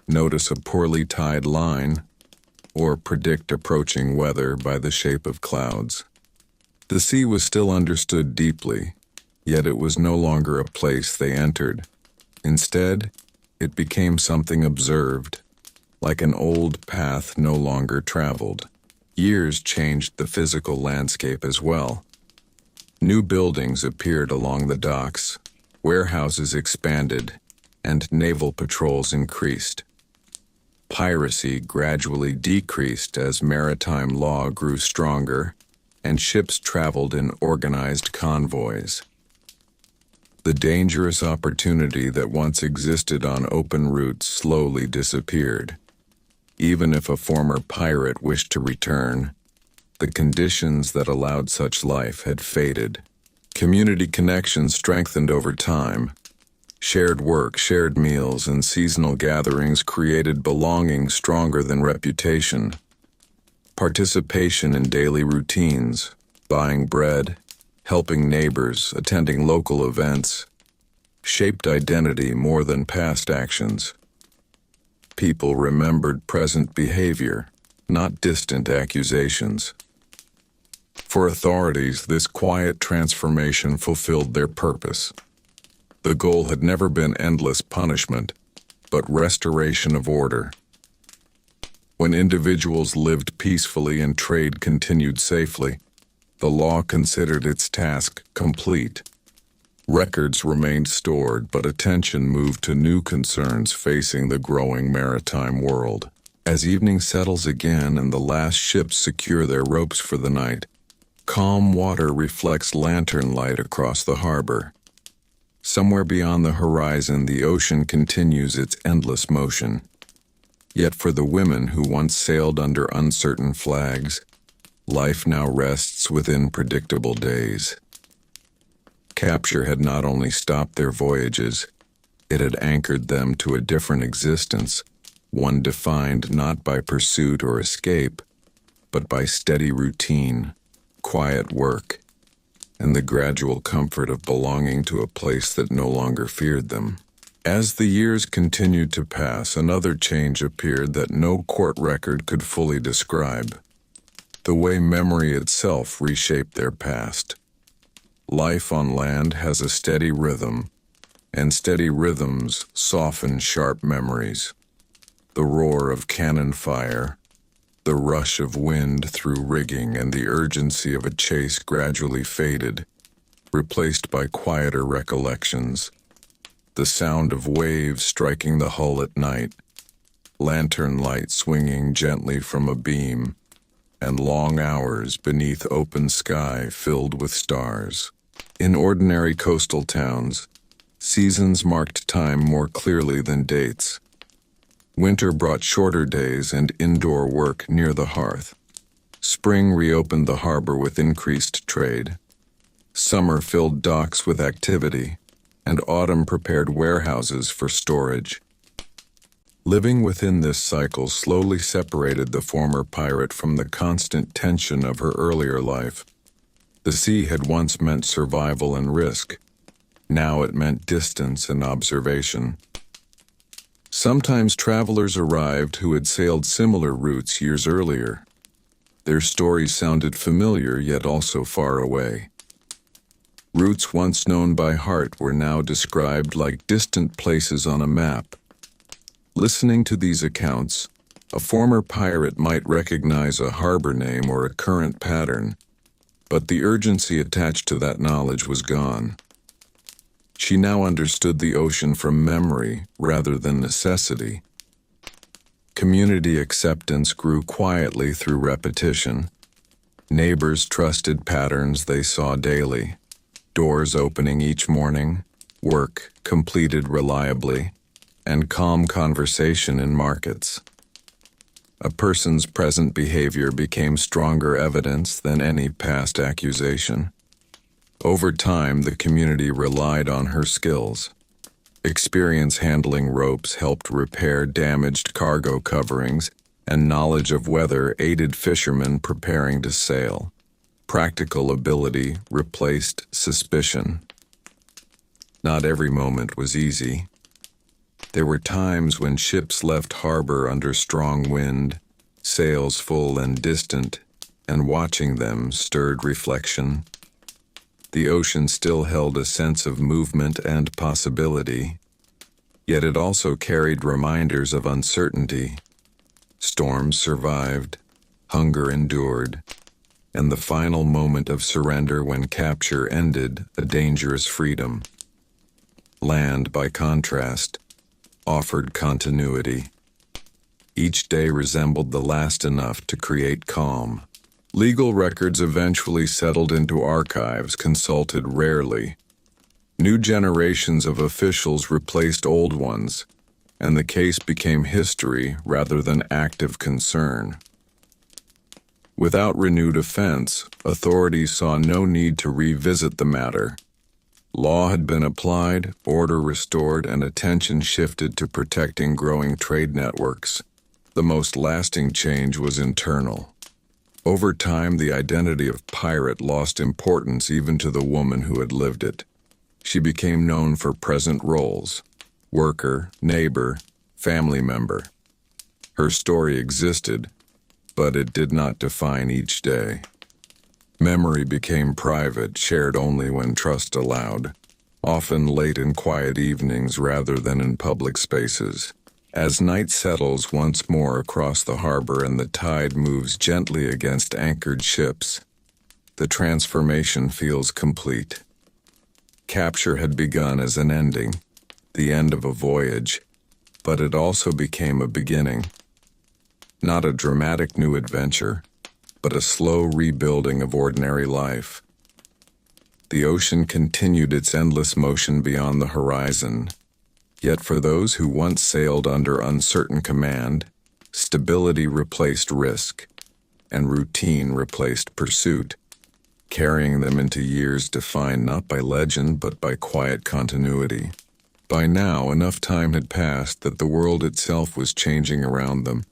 notice a poorly tied line, or predict approaching weather by the shape of clouds. The sea was still understood deeply, yet it was no longer a place they entered. Instead, it became something observed, like an old path no longer traveled. Years changed the physical landscape as well. New buildings appeared along the docks, warehouses expanded, and naval patrols increased. Piracy gradually decreased as maritime law grew stronger, and ships traveled in organized convoys. The dangerous opportunity that once existed on open routes slowly disappeared. Even if a former pirate wished to return, the conditions that allowed such life had faded. Community connections strengthened over time. Shared work, shared meals, and seasonal gatherings created belonging stronger than reputation. Participation in daily routines, buying bread, helping neighbors, attending local events, shaped identity more than past actions. People remembered present behavior, not distant accusations. For authorities, this quiet transformation fulfilled their purpose. The goal had never been endless punishment, but restoration of order. When individuals lived peacefully and trade continued safely, the law considered its task complete. Records remained stored, but attention moved to new concerns facing the growing maritime world. As evening settles again and the last ships secure their ropes for the night, calm water reflects lantern light across the harbor. Somewhere beyond the horizon, the ocean continues its endless motion. Yet for the women who once sailed under uncertain flags, life now rests within predictable days. Capture had not only stopped their voyages, it had anchored them to a different existence, one defined not by pursuit or escape, but by steady routine, quiet work, and the gradual comfort of belonging to a place that no longer feared them. As the years continued to pass, another change appeared that no court record could fully describe. The way memory itself reshaped their past. Life on land has a steady rhythm, and steady rhythms soften sharp memories. The roar of cannon fire, the rush of wind through rigging, and the urgency of a chase gradually faded, replaced by quieter recollections. The sound of waves striking the hull at night, lantern light swinging gently from a beam, and long hours beneath open sky filled with stars. In ordinary coastal towns, seasons marked time more clearly than dates. Winter brought shorter days and indoor work near the hearth. Spring reopened the harbor with increased trade. Summer filled docks with activity, and autumn prepared warehouses for storage. Living within this cycle slowly separated the former pirate from the constant tension of her earlier life. The sea had once meant survival and risk. Now it meant distance and observation. Sometimes travelers arrived who had sailed similar routes years earlier. Their stories sounded familiar yet also far away. Routes once known by heart were now described like distant places on a map. Listening to these accounts, a former pirate might recognize a harbor name or a current pattern, but the urgency attached to that knowledge was gone. She now understood the ocean from memory rather than necessity. Community acceptance grew quietly through repetition. Neighbors trusted patterns they saw daily, doors opening each morning, work completed reliably, and calm conversation in markets. A person's present behavior became stronger evidence than any past accusation. Over time, the community relied on her skills. Experience handling ropes helped repair damaged cargo coverings, and knowledge of weather aided fishermen preparing to sail. Practical ability replaced suspicion. Not every moment was easy. There were times when ships left harbor under strong wind, sails full and distant, and watching them stirred reflection. The ocean still held a sense of movement and possibility, yet it also carried reminders of uncertainty. Storms survived, hunger endured, and the final moment of surrender when capture ended a dangerous freedom. Land, by contrast, offered continuity. Each day resembled the last enough to create calm. Legal records eventually settled into archives consulted rarely. New generations of officials replaced old ones, and the case became history rather than active concern. Without renewed offense, authorities saw no need to revisit the matter. Law had been applied, order restored, and attention shifted to protecting growing trade networks. The most lasting change was internal. Over time, the identity of pirate lost importance even to the woman who had lived it. She became known for present roles: worker, neighbor, family member. Her story existed, but it did not define each day. Memory became private, shared only when trust allowed, often late in quiet evenings rather than in public spaces. As night settles once more across the harbor and the tide moves gently against anchored ships, the transformation feels complete. Capture had begun as an ending, the end of a voyage, but it also became a beginning. Not a dramatic new adventure, but a slow rebuilding of ordinary life. The ocean continued its endless motion beyond the horizon, yet for those who once sailed under uncertain command, stability replaced risk, and routine replaced pursuit, carrying them into years defined not by legend but by quiet continuity. By now, enough time had passed that the world itself was changing around them.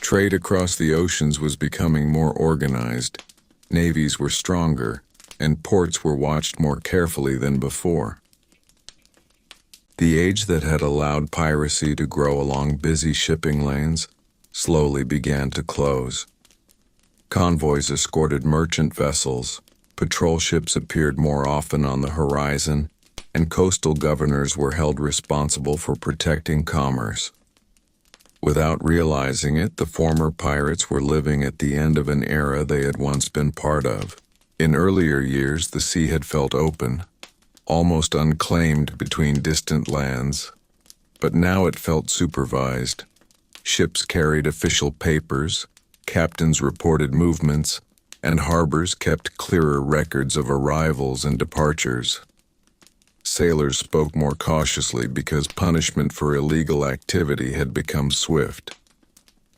Trade across the oceans was becoming more organized, navies were stronger, and ports were watched more carefully than before. The age that had allowed piracy to grow along busy shipping lanes slowly began to close. Convoys escorted merchant vessels, patrol ships appeared more often on the horizon, and coastal governors were held responsible for protecting commerce. Without realizing it, the former pirates were living at the end of an era they had once been part of. In earlier years, the sea had felt open, almost unclaimed between distant lands, but now it felt supervised. Ships carried official papers, captains reported movements, and harbors kept clearer records of arrivals and departures. Sailors spoke more cautiously because punishment for illegal activity had become swift.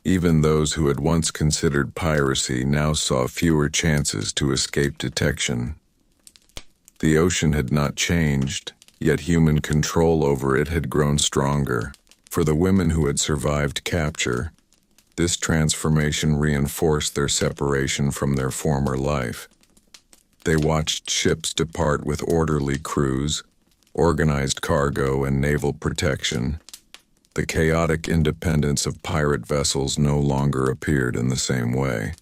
Even those who had once considered piracy now saw fewer chances to escape detection. The ocean had not changed, yet human control over it had grown stronger. For the women who had survived capture, this transformation reinforced their separation from their former life. They watched ships depart with orderly crews, organized cargo, and naval protection. The chaotic independence of pirate vessels no longer appeared in the same way.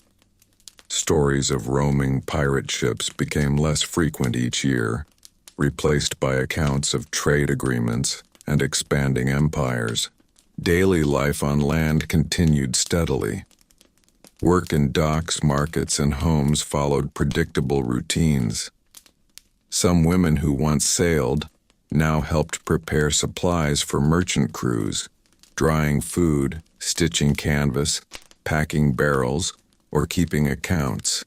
Stories of roaming pirate ships became less frequent each year, replaced by accounts of trade agreements and expanding empires. Daily life on land continued steadily. Work in docks, markets, and homes followed predictable routines. Some women who once sailed now helped prepare supplies for merchant crews, drying food, stitching canvas, packing barrels, or keeping accounts.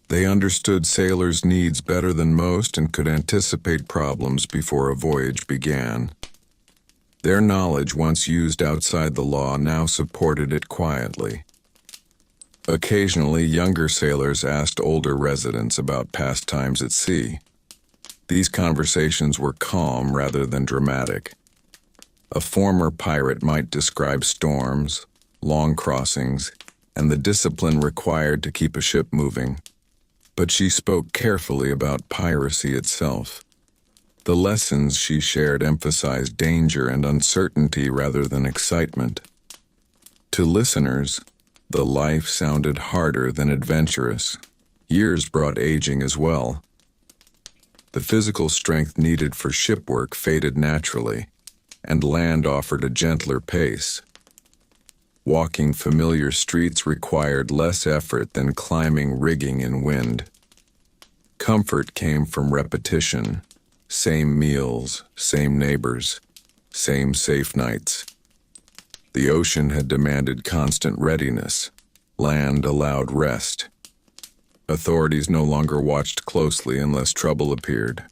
They understood sailors' needs better than most and could anticipate problems before a voyage began. Their knowledge, once used outside the law, now supported it quietly. Occasionally, younger sailors asked older residents about past times at sea. These conversations were calm rather than dramatic. A former pirate might describe storms, long crossings, and the discipline required to keep a ship moving. But she spoke carefully about piracy itself. The lessons she shared emphasized danger and uncertainty rather than excitement. To listeners, the life sounded harder than adventurous. Years brought aging as well. The physical strength needed for ship work faded naturally, and land offered a gentler pace. Walking familiar streets required less effort than climbing rigging in wind. Comfort came from repetition. Same meals, same neighbors, same safe nights. The ocean had demanded constant readiness. Land allowed rest. Authorities no longer watched closely unless trouble appeared.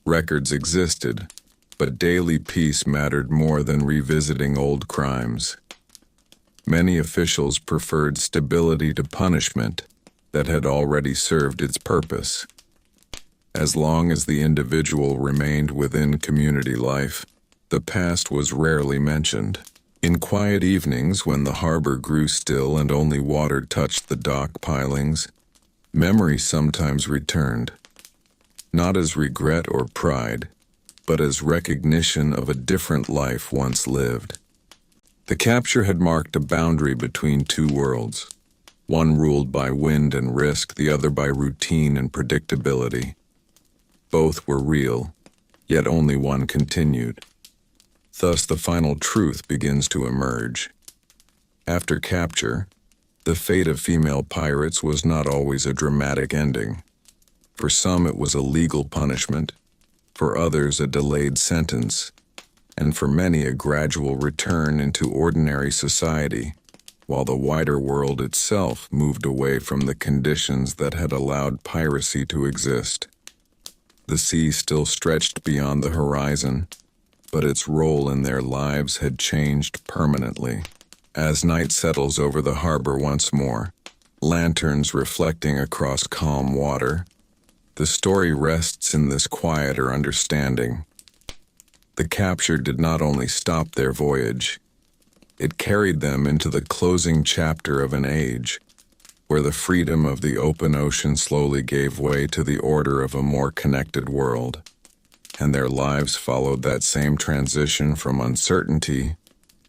Records existed, but daily peace mattered more than revisiting old crimes. Many officials preferred stability to punishment that had already served its purpose. As long as the individual remained within community life, the past was rarely mentioned. In quiet evenings when the harbor grew still and only water touched the dock pilings, memory sometimes returned, not as regret or pride, but as recognition of a different life once lived. The capture had marked a boundary between two worlds, one ruled by wind and risk, the other by routine and predictability. Both were real, yet only one continued. Thus the final truth begins to emerge. After capture, the fate of female pirates was not always a dramatic ending. For some it was a legal punishment, for others a delayed sentence, and for many a gradual return into ordinary society, while the wider world itself moved away from the conditions that had allowed piracy to exist. The sea still stretched beyond the horizon, but its role in their lives had changed permanently. As night settles over the harbor once more, lanterns reflecting across calm water, the story rests in this quieter understanding. The capture did not only stop their voyage, it carried them into the closing chapter of an age, where the freedom of the open ocean slowly gave way to the order of a more connected world, and their lives followed that same transition from uncertainty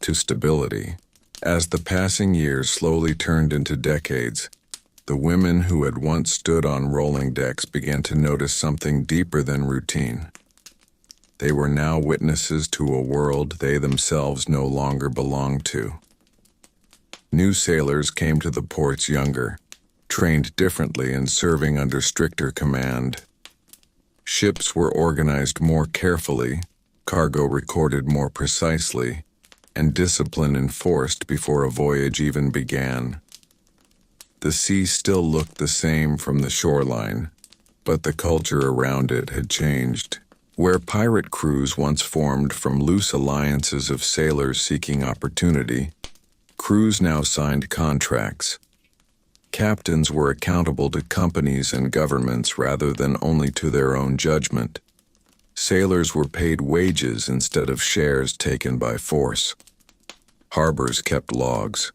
to stability. As the passing years slowly turned into decades, the women who had once stood on rolling decks began to notice something deeper than routine. They were now witnesses to a world they themselves no longer belonged to. New sailors came to the ports younger, trained differently and serving under stricter command. Ships were organized more carefully, cargo recorded more precisely, and discipline enforced before a voyage even began. The sea still looked the same from the shoreline, but the culture around it had changed. Where pirate crews once formed from loose alliances of sailors seeking opportunity, crews now signed contracts. Captains were accountable to companies and governments rather than only to their own judgment. Sailors were paid wages instead of shares taken by force. Harbors kept logs,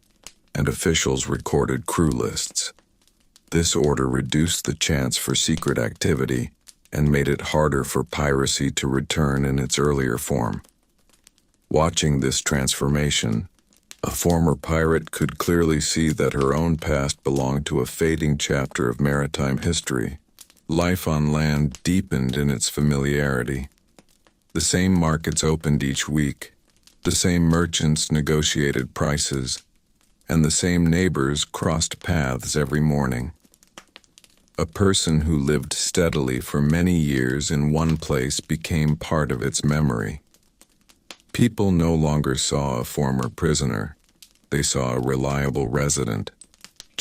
and officials recorded crew lists. This order reduced the chance for secret activity and made it harder for piracy to return in its earlier form. Watching this transformation, a former pirate could clearly see that her own past belonged to a fading chapter of maritime history. Life on land deepened in its familiarity. The same markets opened each week, the same merchants negotiated prices, and the same neighbors crossed paths every morning. A person who lived steadily for many years in one place became part of its memory. People no longer saw a former prisoner. They saw a reliable resident,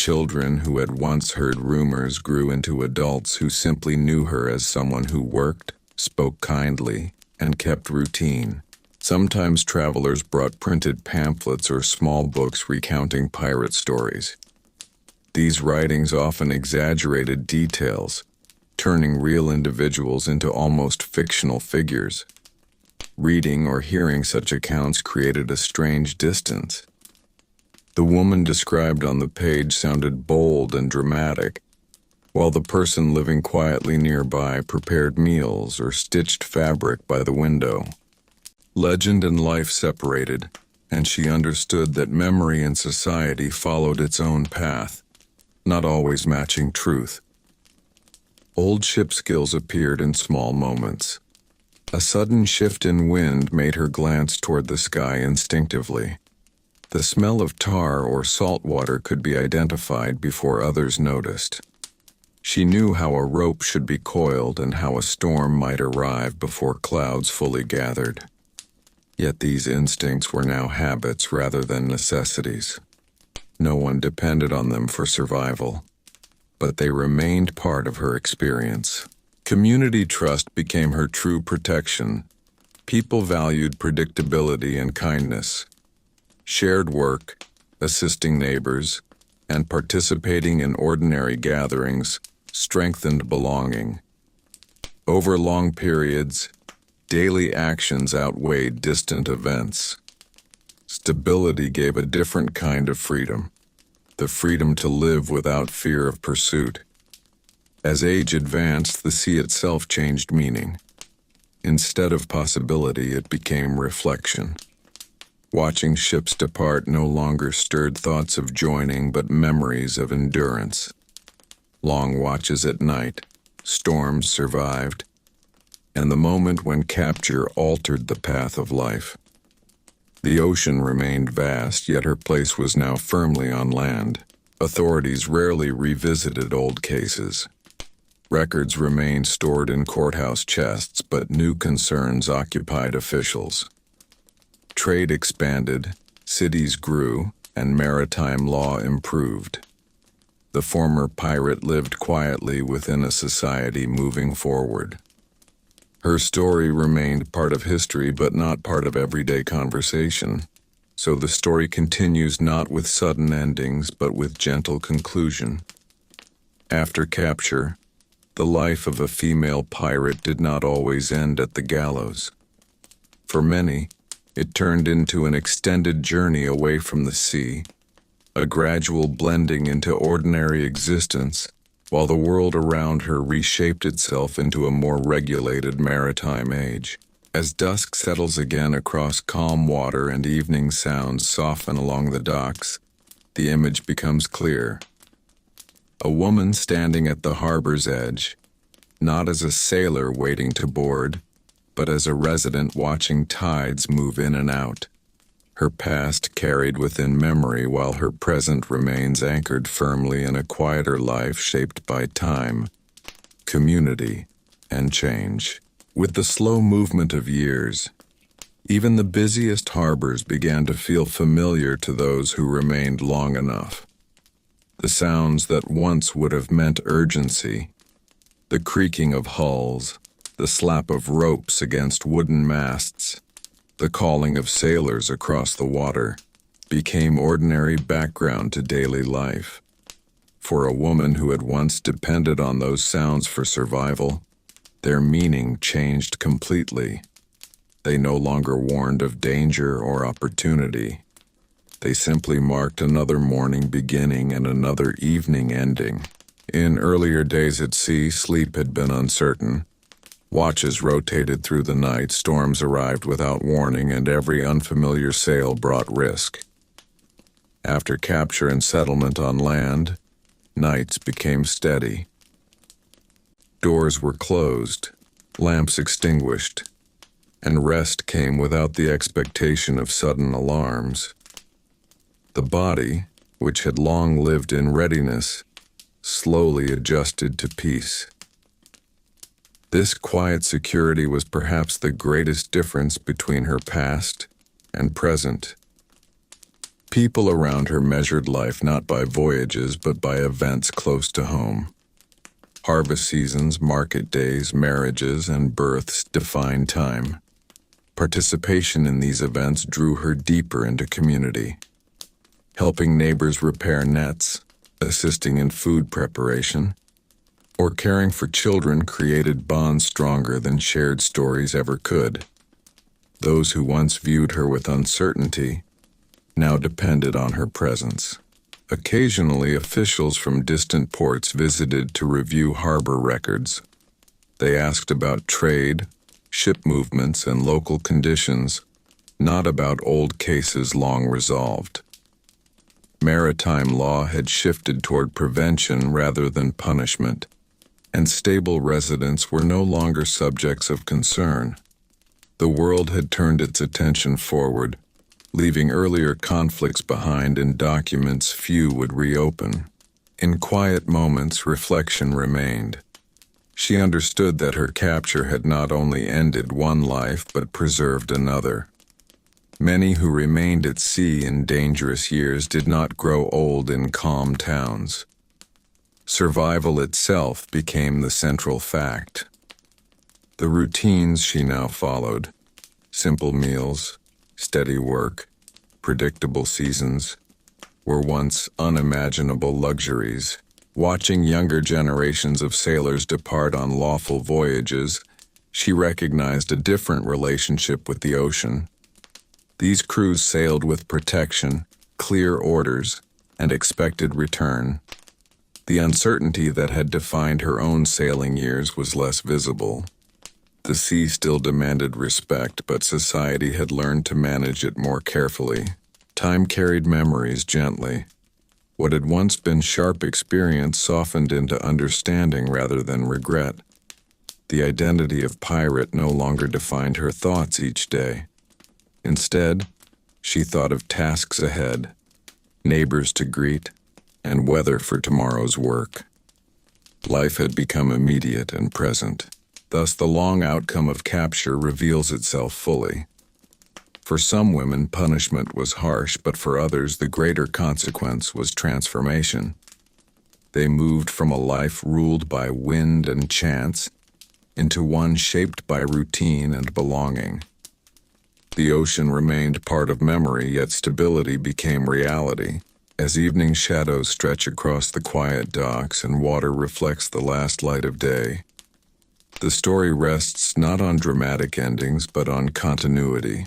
Children who had once heard rumors grew into adults who simply knew her as someone who worked, spoke kindly, and kept routine. Sometimes travelers brought printed pamphlets or small books recounting pirate stories. These writings often exaggerated details, turning real individuals into almost fictional figures. Reading or hearing such accounts created a strange distance. The woman described on the page sounded bold and dramatic, while the person living quietly nearby prepared meals or stitched fabric by the window. Legend and life separated, and she understood that memory and society followed its own path, not always matching truth. Old ship skills appeared in small moments. A sudden shift in wind made her glance toward the sky instinctively. The smell of tar or salt water could be identified before others noticed. She knew how a rope should be coiled and how a storm might arrive before clouds fully gathered. Yet these instincts were now habits rather than necessities. No one depended on them for survival, but they remained part of her experience. Community trust became her true protection. People valued predictability and kindness. Shared work, assisting neighbors, and participating in ordinary gatherings strengthened belonging. Over long periods, daily actions outweighed distant events. Stability gave a different kind of freedom, the freedom to live without fear of pursuit. As age advanced, the sea itself changed meaning. Instead of possibility, it became reflection. Watching ships depart no longer stirred thoughts of joining, but memories of endurance. Long watches at night, storms survived, and the moment when capture altered the path of life. The ocean remained vast, yet her place was now firmly on land. Authorities rarely revisited old cases. Records remained stored in courthouse chests, but new concerns occupied officials. Trade expanded, cities grew, and maritime law improved. The former pirate lived quietly within a society moving forward. Her story remained part of history but not part of everyday conversation, so the story continues not with sudden endings but with gentle conclusion. After capture, the life of a female pirate did not always end at the gallows. For many, it turned into an extended journey away from the sea, a gradual blending into ordinary existence, while the world around her reshaped itself into a more regulated maritime age. As dusk settles again across calm water and evening sounds soften along the docks, the image becomes clear. A woman standing at the harbor's edge, not as a sailor waiting to board, but as a resident watching tides move in and out. Her past carried within memory while her present remains anchored firmly in a quieter life shaped by time, community, and change. With the slow movement of years, even the busiest harbors began to feel familiar to those who remained long enough. The sounds that once would have meant urgency, the creaking of hulls, the slap of ropes against wooden masts, the calling of sailors across the water, became ordinary background to daily life. For a woman who had once depended on those sounds for survival, their meaning changed completely. They no longer warned of danger or opportunity. They simply marked another morning beginning and another evening ending. In earlier days at sea, sleep had been uncertain. Watches rotated through the night, storms arrived without warning, and every unfamiliar sail brought risk. After capture and settlement on land, nights became steady. Doors were closed, lamps extinguished, and rest came without the expectation of sudden alarms. The body, which had long lived in readiness, slowly adjusted to peace. This quiet security was perhaps the greatest difference between her past and present. People around her measured life not by voyages but by events close to home. Harvest seasons, market days, marriages, and births defined time. Participation in these events drew her deeper into community. Helping neighbors repair nets, assisting in food preparation, or caring for children created bonds stronger than shared stories ever could. Those who once viewed her with uncertainty now depended on her presence. Occasionally, officials from distant ports visited to review harbor records. They asked about trade, ship movements, and local conditions, not about old cases long resolved. Maritime law had shifted toward prevention rather than punishment, and stable residents were no longer subjects of concern. The world had turned its attention forward, leaving earlier conflicts behind in documents few would reopen. In quiet moments, reflection remained. She understood that her capture had not only ended one life but preserved another. Many who remained at sea in dangerous years did not grow old in calm towns. Survival itself became the central fact. The routines she now followed, simple meals, steady work, predictable seasons, were once unimaginable luxuries. Watching younger generations of sailors depart on lawful voyages, she recognized a different relationship with the ocean. These crews sailed with protection, clear orders, and expected return. The uncertainty that had defined her own sailing years was less visible. The sea still demanded respect, but society had learned to manage it more carefully. Time carried memories gently. What had once been sharp experience softened into understanding rather than regret. The identity of pirate no longer defined her thoughts each day. Instead, she thought of tasks ahead, neighbors to greet, and weather for tomorrow's work. Life had become immediate and present. Thus, the long outcome of capture reveals itself fully. For some women, punishment was harsh, but for others, the greater consequence was transformation. They moved from a life ruled by wind and chance into one shaped by routine and belonging. The ocean remained part of memory, yet stability became reality. As evening shadows stretch across the quiet docks and water reflects the last light of day, the story rests not on dramatic endings but on continuity.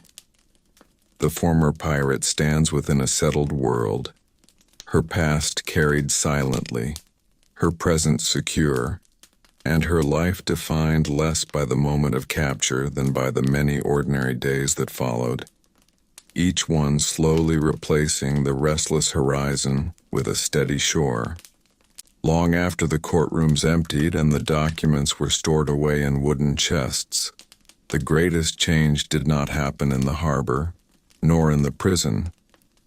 The former pirate stands within a settled world, her past carried silently, her present secure, and her life defined less by the moment of capture than by the many ordinary days that followed, each one slowly replacing the restless horizon with a steady shore. Long after the courtrooms emptied and the documents were stored away in wooden chests, the greatest change did not happen in the harbor, nor in the prison,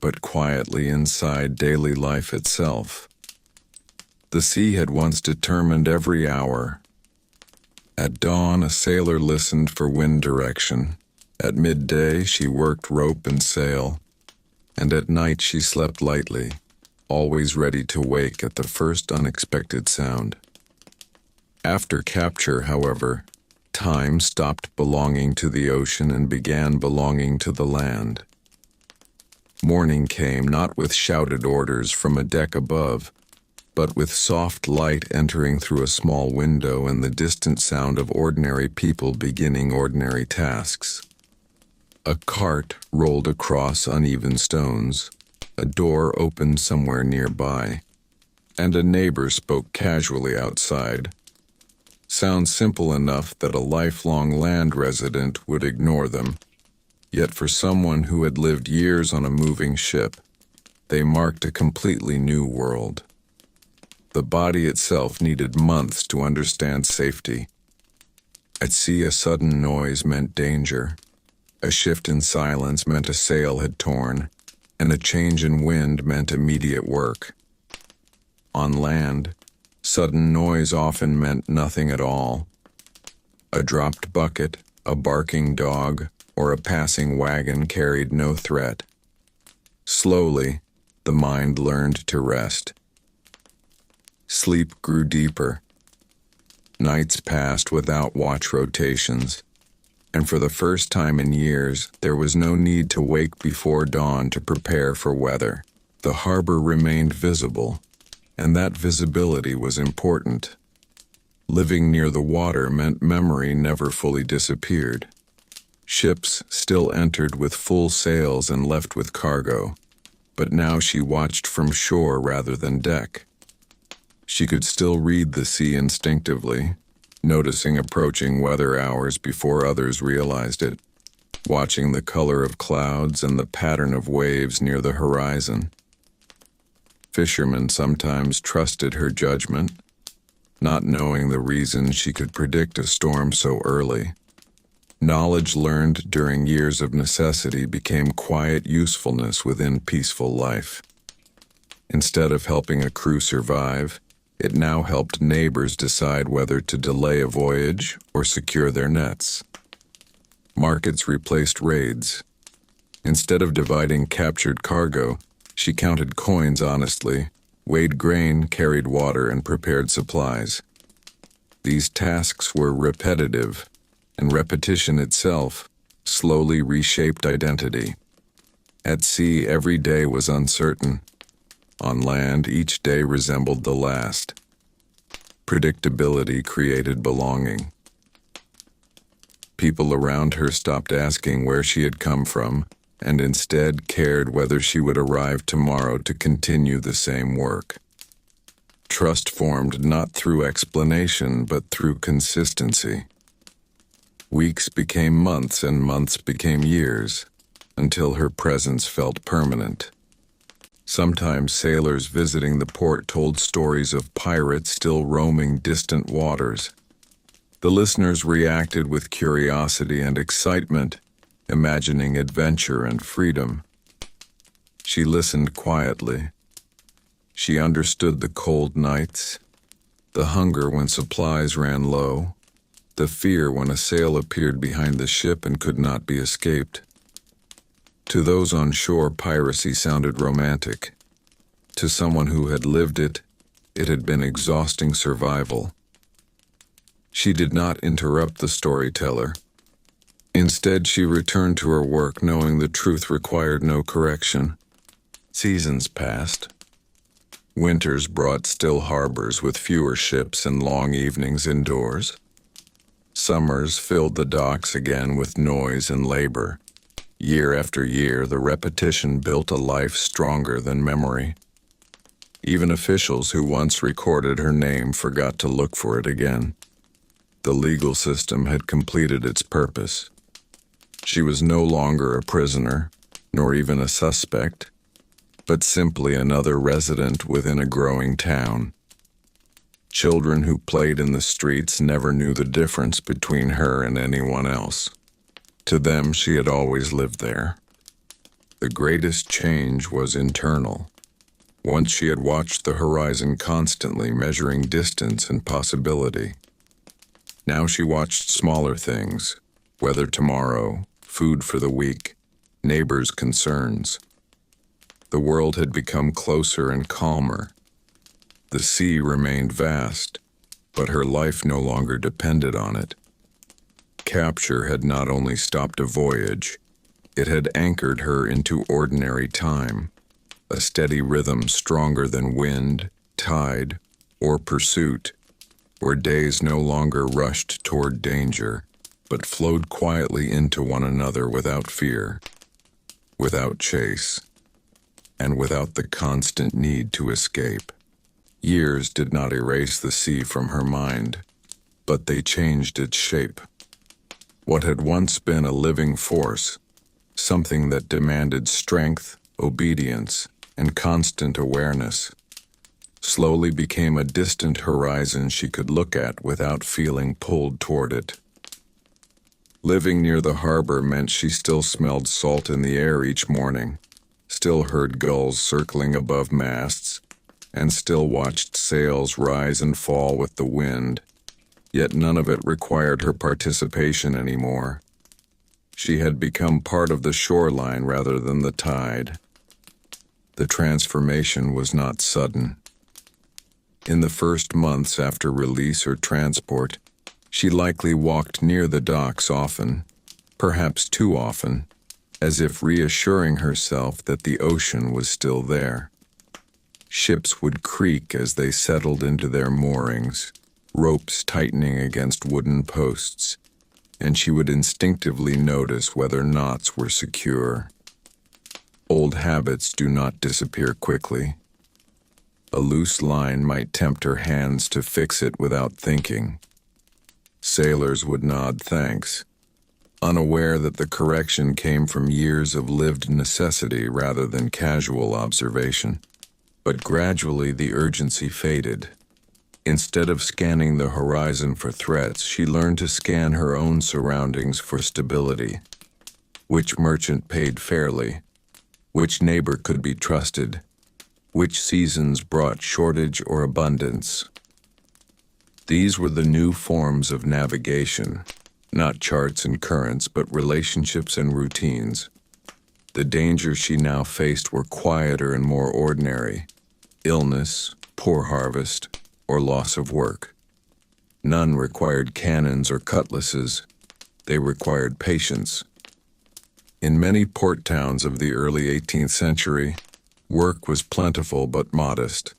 but quietly inside daily life itself. The sea had once determined every hour. At dawn, a sailor listened for wind direction. At midday, she worked rope and sail, and at night she slept lightly, always ready to wake at the first unexpected sound. After capture, however, time stopped belonging to the ocean and began belonging to the land. Morning came not with shouted orders from a deck above, but with soft light entering through a small window and the distant sound of ordinary people beginning ordinary tasks. A cart rolled across uneven stones, a door opened somewhere nearby, and a neighbor spoke casually outside. Sounds simple enough that a lifelong land resident would ignore them, yet for someone who had lived years on a moving ship, they marked a completely new world. The body itself needed months to understand safety. At sea, a sudden noise meant danger. A shift in silence meant a sail had torn, and a change in wind meant immediate work. On land, sudden noise often meant nothing at all. A dropped bucket, a barking dog, or a passing wagon carried no threat. Slowly, the mind learned to rest. Sleep grew deeper. Nights passed without watch rotations, and for the first time in years, there was no need to wake before dawn to prepare for weather. The harbor remained visible, and that visibility was important. Living near the water meant memory never fully disappeared. Ships still entered with full sails and left with cargo, but now she watched from shore rather than deck. She could still read the sea instinctively, noticing approaching weather hours before others realized it, watching the color of clouds and the pattern of waves near the horizon. Fishermen sometimes trusted her judgment, not knowing the reason she could predict a storm so early. Knowledge learned during years of necessity became quiet usefulness within peaceful life. Instead of helping a crew survive, it now helped neighbors decide whether to delay a voyage or secure their nets. Markets replaced raids. Instead of dividing captured cargo, she counted coins honestly, weighed grain, carried water, and prepared supplies. These tasks were repetitive, and repetition itself slowly reshaped identity. At sea, every day was uncertain. On land, each day resembled the last. Predictability created belonging. People around her stopped asking where she had come from, and instead cared whether she would arrive tomorrow to continue the same work. Trust formed not through explanation, but through consistency. Weeks became months and months became years, until her presence felt permanent. Sometimes sailors visiting the port told stories of pirates still roaming distant waters. The listeners reacted with curiosity and excitement, imagining adventure and freedom. She listened quietly. She understood the cold nights, the hunger when supplies ran low, the fear when a sail appeared behind the ship and could not be escaped. To those on shore, piracy sounded romantic. To someone who had lived it, it had been exhausting survival. She did not interrupt the storyteller. Instead, she returned to her work knowing the truth required no correction. Seasons passed. Winters brought still harbors with fewer ships and long evenings indoors. Summers filled the docks again with noise and labor. Year after year, the repetition built a life stronger than memory. Even officials who once recorded her name forgot to look for it again. The legal system had completed its purpose. She was no longer a prisoner, nor even a suspect, but simply another resident within a growing town. Children who played in the streets never knew the difference between her and anyone else. To them, she had always lived there. The greatest change was internal. Once she had watched the horizon constantly, measuring distance and possibility. Now she watched smaller things, weather tomorrow, food for the week, neighbors' concerns. The world had become closer and calmer. The sea remained vast, but her life no longer depended on it. Capture had not only stopped a voyage, it had anchored her into ordinary time, a steady rhythm stronger than wind, tide, or pursuit, where days no longer rushed toward danger, but flowed quietly into one another without fear, without chase, and without the constant need to escape. Years did not erase the sea from her mind, but they changed its shape. What had once been a living force, something that demanded strength, obedience, and constant awareness, slowly became a distant horizon she could look at without feeling pulled toward it. Living near the harbor meant she still smelled salt in the air each morning, still heard gulls circling above masts, and still watched sails rise and fall with the wind. Yet none of it required her participation anymore. She had become part of the shoreline rather than the tide. The transformation was not sudden. In the first months after release or transport, she likely walked near the docks often, perhaps too often, as if reassuring herself that the ocean was still there. Ships would creak as they settled into their moorings, ropes tightening against wooden posts, and she would instinctively notice whether knots were secure. Old habits do not disappear quickly. A loose line might tempt her hands to fix it without thinking. Sailors would nod thanks, unaware that the correction came from years of lived necessity rather than casual observation. But gradually the urgency faded. Instead of scanning the horizon for threats, she learned to scan her own surroundings for stability. Which merchant paid fairly? Which neighbor could be trusted? Which seasons brought shortage or abundance? These were the new forms of navigation, not charts and currents, but relationships and routines. The dangers she now faced were quieter and more ordinary: illness, poor harvest, or loss of work. None required cannons or cutlasses. They required patience. In many port towns of the early 18th century, work was plentiful but modest.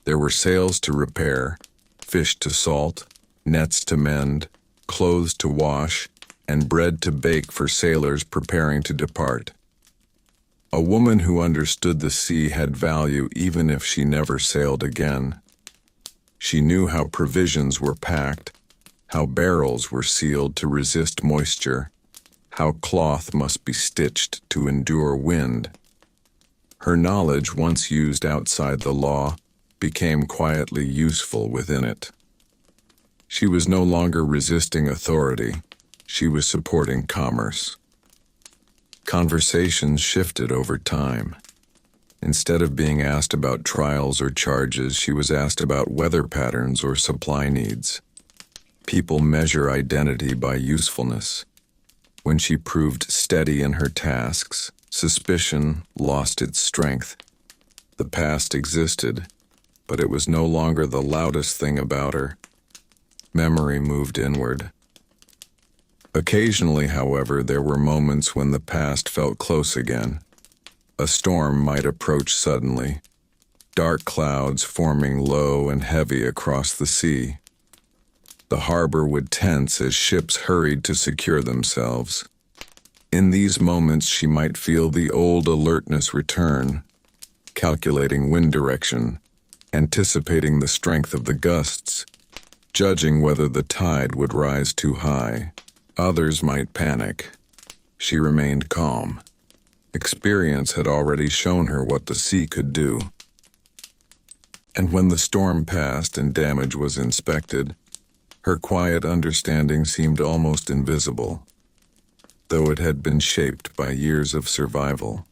There were sails to repair, fish to salt, nets to mend, clothes to wash, and bread to bake for sailors preparing to depart. A woman who understood the sea had value even if she never sailed again. She knew how provisions were packed, how barrels were sealed to resist moisture, how cloth must be stitched to endure wind. Her knowledge, once used outside the law, became quietly useful within it. She was no longer resisting authority. She was supporting commerce. Conversations shifted over time. Instead of being asked about trials or charges, she was asked about weather patterns or supply needs. People measure identity by usefulness. When she proved steady in her tasks, suspicion lost its strength. The past existed, but it was no longer the loudest thing about her. Memory moved inward. Occasionally, however, there were moments when the past felt close again. A storm might approach suddenly, dark clouds forming low and heavy across the sea. The harbor would tense as ships hurried to secure themselves. In these moments, she might feel the old alertness return, calculating wind direction, anticipating the strength of the gusts, judging whether the tide would rise too high. Others might panic. She remained calm. Experience had already shown her what the sea could do. And when the storm passed and damage was inspected, her quiet understanding seemed almost invisible, though it had been shaped by years of survival.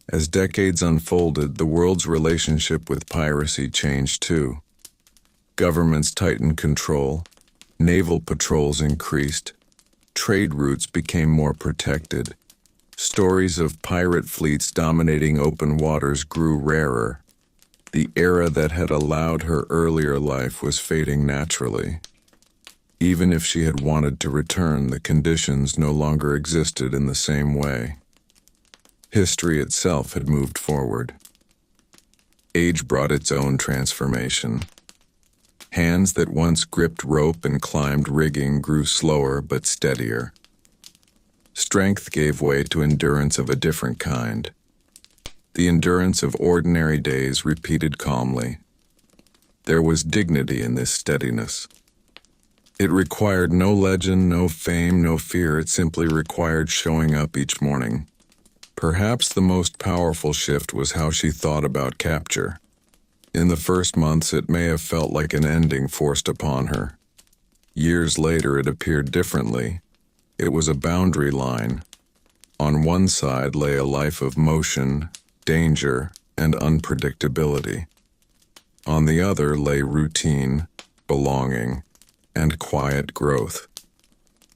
As decades unfolded, the world's relationship with piracy changed too. Governments tightened control, naval patrols increased, trade routes became more protected. Stories of pirate fleets dominating open waters grew rarer. The era that had allowed her earlier life was fading naturally. Even if she had wanted to return, the conditions no longer existed in the same way. History itself had moved forward. Age brought its own transformation. Hands that once gripped rope and climbed rigging grew slower but steadier. Strength gave way to endurance of a different kind. The endurance of ordinary days repeated calmly. There was dignity in this steadiness. It required no legend, no fame, no fear. It simply required showing up each morning. Perhaps the most powerful shift was how she thought about capture. In the first months, it may have felt like an ending forced upon her. Years later, it appeared differently. It was a boundary line. On one side lay a life of motion, danger, and unpredictability. On the other lay routine, belonging, and quiet growth.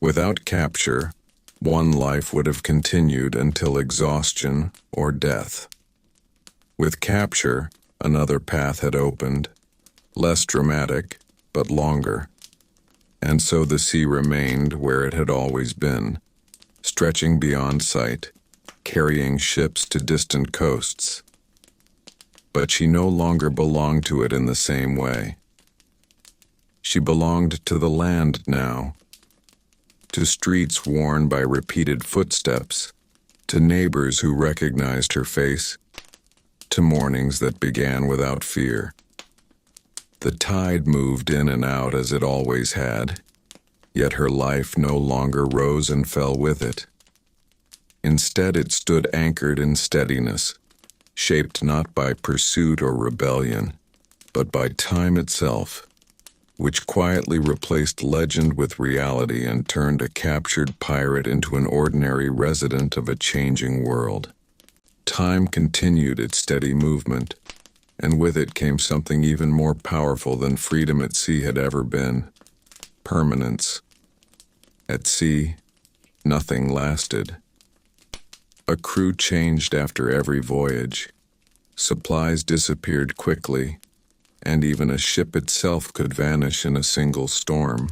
Without capture, one life would have continued until exhaustion or death. With capture, another path had opened, less dramatic, but longer. And so the sea remained where it had always been, stretching beyond sight, carrying ships to distant coasts. But she no longer belonged to it in the same way. She belonged to the land now, to streets worn by repeated footsteps, to neighbors who recognized her face, to mornings that began without fear. The tide moved in and out as it always had, yet her life no longer rose and fell with it. Instead, it stood anchored in steadiness, shaped not by pursuit or rebellion, but by time itself, which quietly replaced legend with reality and turned a captured pirate into an ordinary resident of a changing world. Time continued its steady movement, and with it came something even more powerful than freedom at sea had ever been: permanence. At sea, nothing lasted. A crew changed after every voyage. Supplies disappeared quickly, and even a ship itself could vanish in a single storm.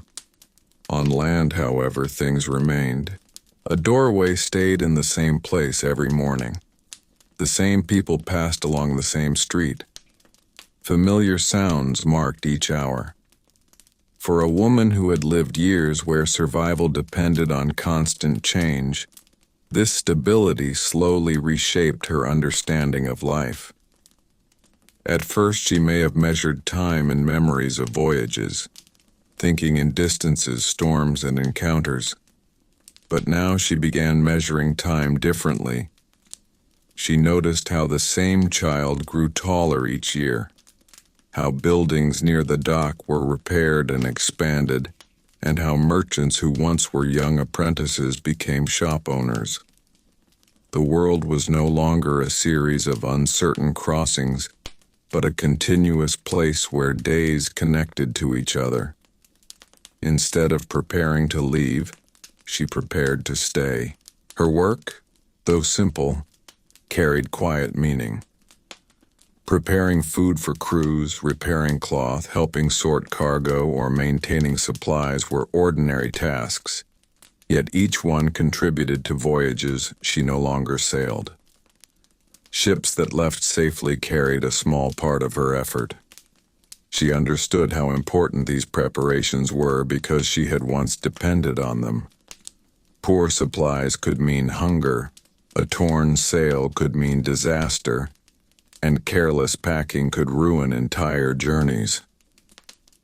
On land, however, things remained. A doorway stayed in the same place every morning. The same people passed along the same street. Familiar sounds marked each hour. For a woman who had lived years where survival depended on constant change, this stability slowly reshaped her understanding of life. At first, she may have measured time in memories of voyages, thinking in distances, storms, and encounters. But now she began measuring time differently. She noticed how the same child grew taller each year, how buildings near the dock were repaired and expanded, and how merchants who once were young apprentices became shop owners. The world was no longer a series of uncertain crossings, but a continuous place where days connected to each other. Instead of preparing to leave, she prepared to stay. Her work, though simple, carried quiet meaning. Preparing food for crews, repairing cloth, helping sort cargo, or maintaining supplies were ordinary tasks, yet each one contributed to voyages she no longer sailed. Ships that left safely carried a small part of her effort. She understood how important these preparations were because she had once depended on them. Poor supplies could mean hunger, a torn sail could mean disaster, and careless packing could ruin entire journeys.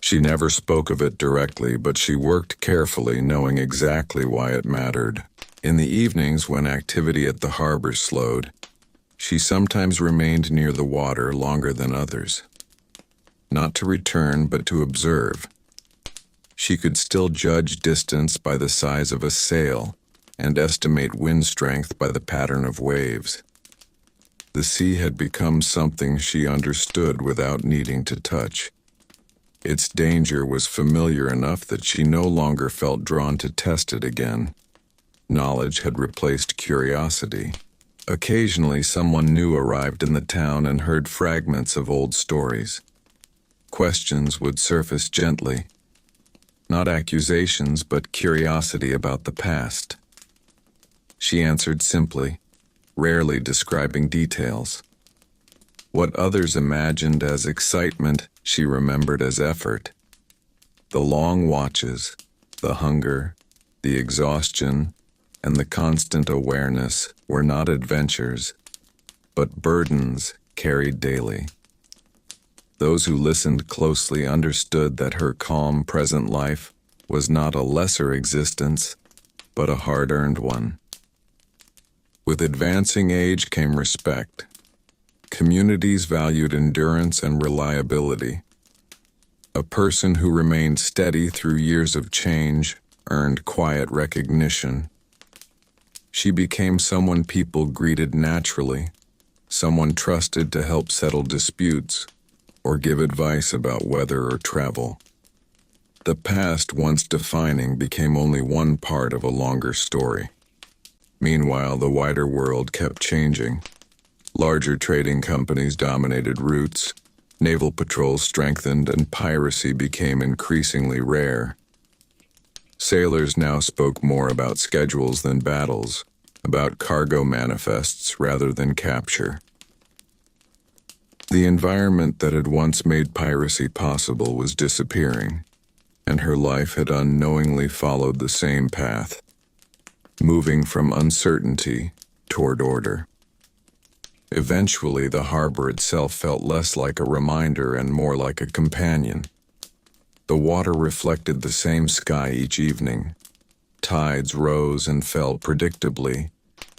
She never spoke of it directly, but she worked carefully, knowing exactly why it mattered. In the evenings, when activity at the harbor slowed, she sometimes remained near the water longer than others. Not to return, but to observe. She could still judge distance by the size of a sail and estimate wind strength by the pattern of waves. The sea had become something she understood without needing to touch. Its danger was familiar enough that she no longer felt drawn to test it again. Knowledge had replaced curiosity. Occasionally, someone new arrived in the town and heard fragments of old stories. Questions would surface gently. Not accusations, but curiosity about the past. She answered simply, rarely describing details. What others imagined as excitement, she remembered as effort. The long watches, the hunger, the exhaustion, and the constant awareness were not adventures, but burdens carried daily. Those who listened closely understood that her calm present life was not a lesser existence, but a hard-earned one. With advancing age came respect. Communities valued endurance and reliability. A person who remained steady through years of change earned quiet recognition. She became someone people greeted naturally, someone trusted to help settle disputes or give advice about weather or travel. The past, once defining, became only one part of a longer story. Meanwhile, the wider world kept changing. Larger trading companies dominated routes, naval patrols strengthened, and piracy became increasingly rare. Sailors now spoke more about schedules than battles, about cargo manifests rather than capture. The environment that had once made piracy possible was disappearing, and her life had unknowingly followed the same path, moving from uncertainty toward order. Eventually, the harbor itself felt less like a reminder and more like a companion. The water reflected the same sky each evening. Tides rose and fell predictably,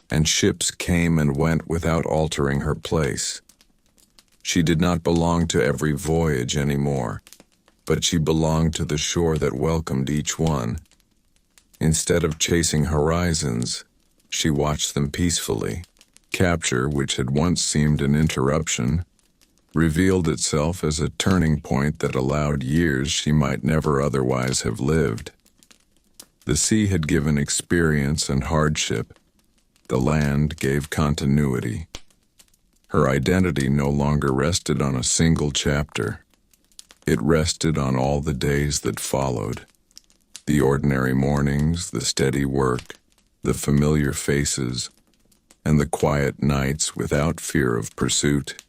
and ships came and went without altering her place. She did not belong to every voyage anymore, but she belonged to the shore that welcomed each one. Instead of chasing horizons, she watched them peacefully. Capture, which had once seemed an interruption, revealed itself as a turning point that allowed years she might never otherwise have lived. The sea had given experience and hardship. The land gave continuity. Her identity no longer rested on a single chapter. It rested on all the days that followed. The ordinary mornings, the steady work, the familiar faces, and the quiet nights without fear of pursuit.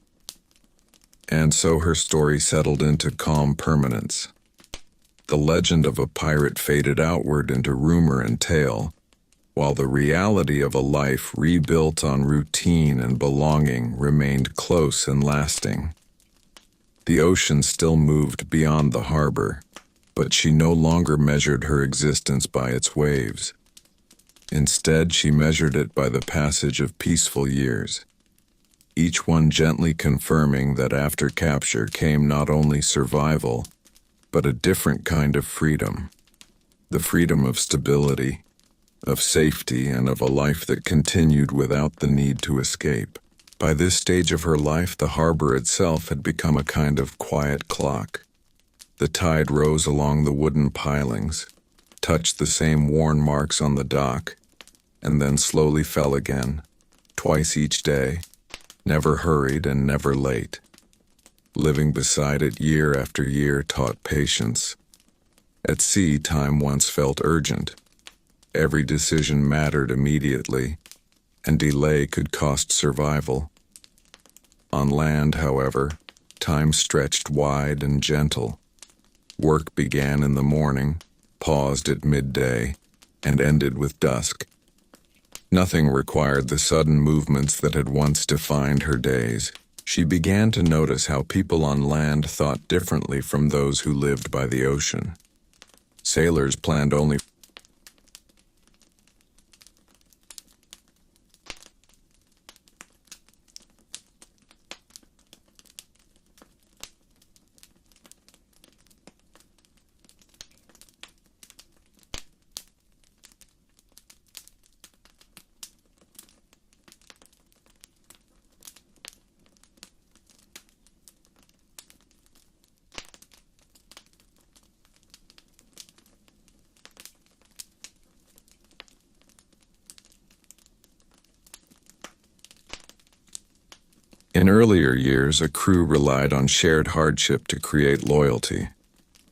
And so her story settled into calm permanence. The legend of a pirate faded outward into rumor and tale, while the reality of a life rebuilt on routine and belonging remained close and lasting. The ocean still moved beyond the harbor, but she no longer measured her existence by its waves. Instead, she measured it by the passage of peaceful years, each one gently confirming that after capture came not only survival, but a different kind of freedom. The freedom of stability, of safety, and of a life that continued without the need to escape. By this stage of her life, the harbor itself had become a kind of quiet clock. The tide rose along the wooden pilings, touched the same worn marks on the dock, and then slowly fell again, twice each day, never hurried and never late. Living beside it year after year taught patience. At sea, time once felt urgent. Every decision mattered immediately, and delay could cost survival. On land, however, time stretched wide and gentle. Work began in the morning, paused at midday, and ended with dusk. Nothing required the sudden movements that had once defined her days. She began to notice how people on land thought differently from those who lived by the ocean. Sailors planned only In earlier years, a crew relied on shared hardship to create loyalty.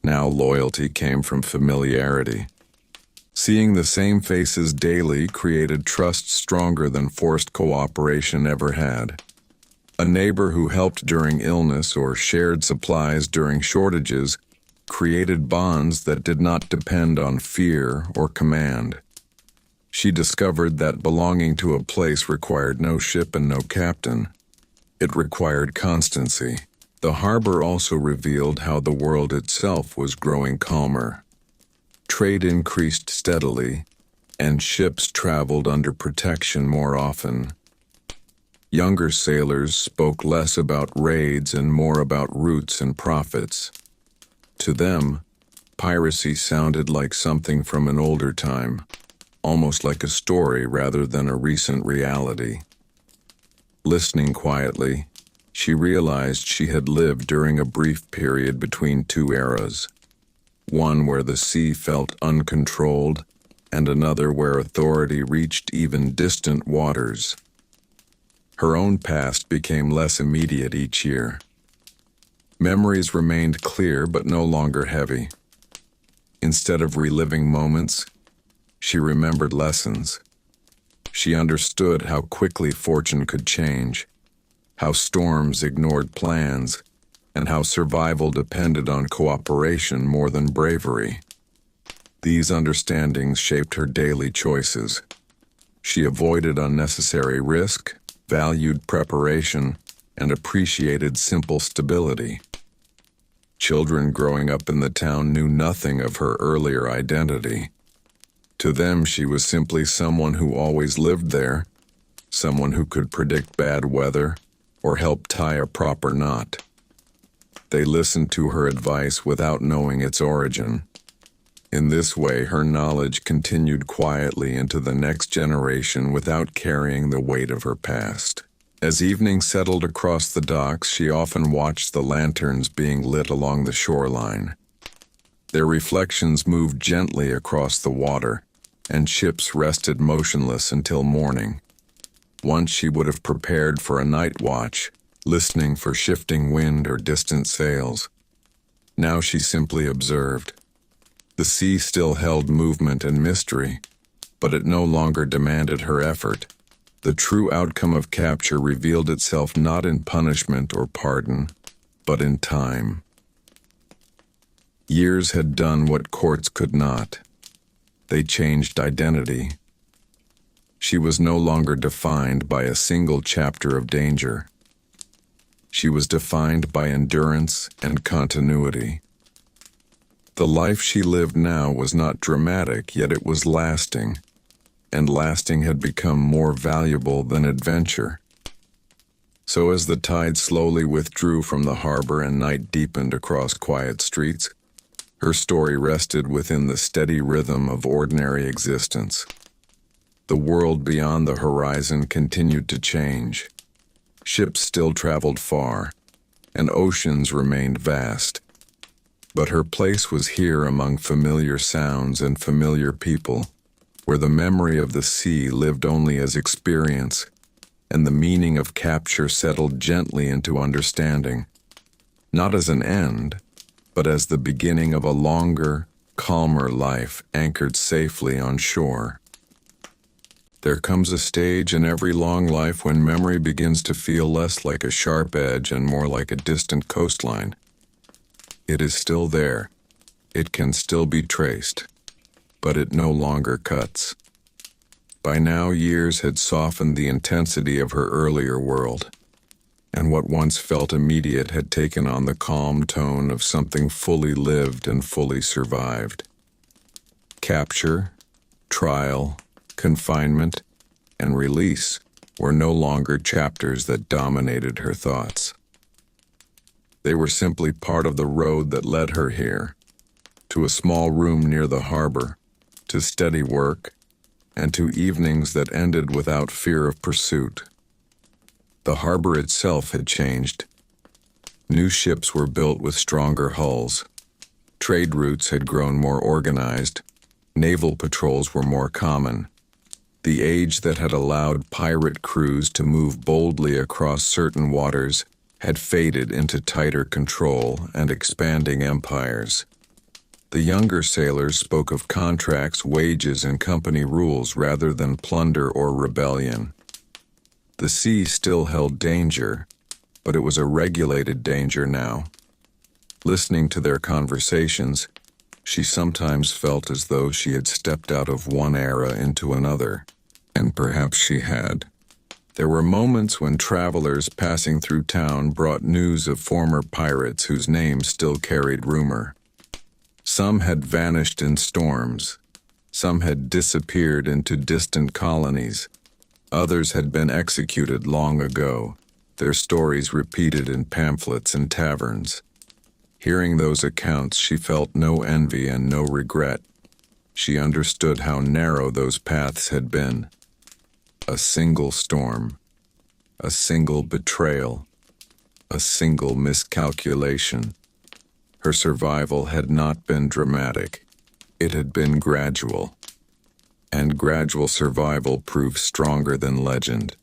Now loyalty came from familiarity. Seeing the same faces daily created trust stronger than forced cooperation ever had. A neighbor who helped during illness or shared supplies during shortages created bonds that did not depend on fear or command. She discovered that belonging to a place required no ship and no captain. It required constancy. The harbor also revealed how the world itself was growing calmer. Trade increased steadily, and ships traveled under protection more often. Younger sailors spoke less about raids and more about routes and profits. To them, piracy sounded like something from an older time, almost like a story rather than a recent reality. Listening quietly, she realized she had lived during a brief period between two eras, one where the sea felt uncontrolled and another where authority reached even distant waters. Her own past became less immediate each year. Memories remained clear but no longer heavy. Instead of reliving moments, she remembered lessons. She understood how quickly fortune could change, how storms ignored plans, and how survival depended on cooperation more than bravery. These understandings shaped her daily choices. She avoided unnecessary risk, valued preparation, and appreciated simple stability. Children growing up in the town knew nothing of her earlier identity. To them, she was simply someone who always lived there, someone who could predict bad weather or help tie a proper knot. They listened to her advice without knowing its origin. In this way, her knowledge continued quietly into the next generation without carrying the weight of her past. As evening settled across the docks, she often watched the lanterns being lit along the shoreline. Their reflections moved gently across the water, and ships rested motionless until morning. Once she would have prepared for a night watch, listening for shifting wind or distant sails. Now she simply observed. The sea still held movement and mystery, but it no longer demanded her effort. The true outcome of capture revealed itself not in punishment or pardon, but in time. Years had done what courts could not. They changed identity. She was no longer defined by a single chapter of danger. She was defined by endurance and continuity. The life she lived now was not dramatic, yet it was lasting, and lasting had become more valuable than adventure. So as the tide slowly withdrew from the harbor and night deepened across quiet streets, her story rested within the steady rhythm of ordinary existence. The world beyond the horizon continued to change. Ships still traveled far, and oceans remained vast. But her place was here among familiar sounds and familiar people, where the memory of the sea lived only as experience, and the meaning of capture settled gently into understanding, not as an end, but as the beginning of a longer, calmer life anchored safely on shore. There comes a stage in every long life when memory begins to feel less like a sharp edge and more like a distant coastline. It is still there. It can still be traced, but it no longer cuts. By now, years had softened the intensity of her earlier world, and what once felt immediate had taken on the calm tone of something fully lived and fully survived. Capture, trial, confinement, and release were no longer chapters that dominated her thoughts. They were simply part of the road that led her here, to a small room near the harbor, to steady work, and to evenings that ended without fear of pursuit. The harbor itself had changed. New ships were built with stronger hulls. Trade routes had grown more organized. Naval patrols were more common. The age that had allowed pirate crews to move boldly across certain waters had faded into tighter control and expanding empires. The younger sailors spoke of contracts, wages, and company rules rather than plunder or rebellion. The sea still held danger, but it was a regulated danger now. Listening to their conversations, she sometimes felt as though she had stepped out of one era into another, and perhaps she had. There were moments when travelers passing through town brought news of former pirates whose names still carried rumor. Some had vanished in storms. Some had disappeared into distant colonies. Others had been executed long ago, their stories repeated in pamphlets and taverns. Hearing those accounts, she felt no envy and no regret. She understood how narrow those paths had been. A single storm, a single betrayal, a single miscalculation. Her survival had not been dramatic. It had been gradual. And gradual survival proved stronger than legend.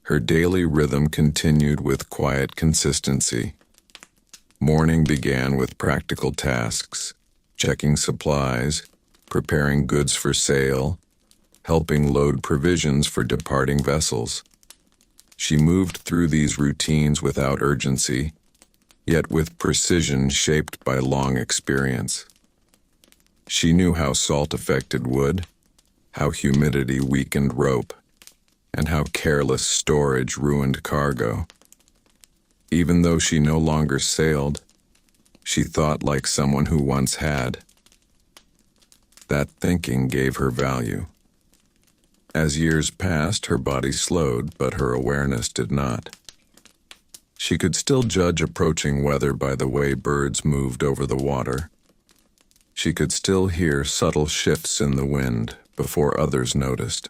Her daily rhythm continued with quiet consistency. Morning began with practical tasks, checking supplies, preparing goods for sale, helping load provisions for departing vessels. She moved through these routines without urgency, yet with precision shaped by long experience. She knew how salt affected wood, how humidity weakened rope, and how careless storage ruined cargo. Even though she no longer sailed, she thought like someone who once had. That thinking gave her value. As years passed, her body slowed, but her awareness did not. She could still judge approaching weather by the way birds moved over the water. She could still hear subtle shifts in the wind before others noticed.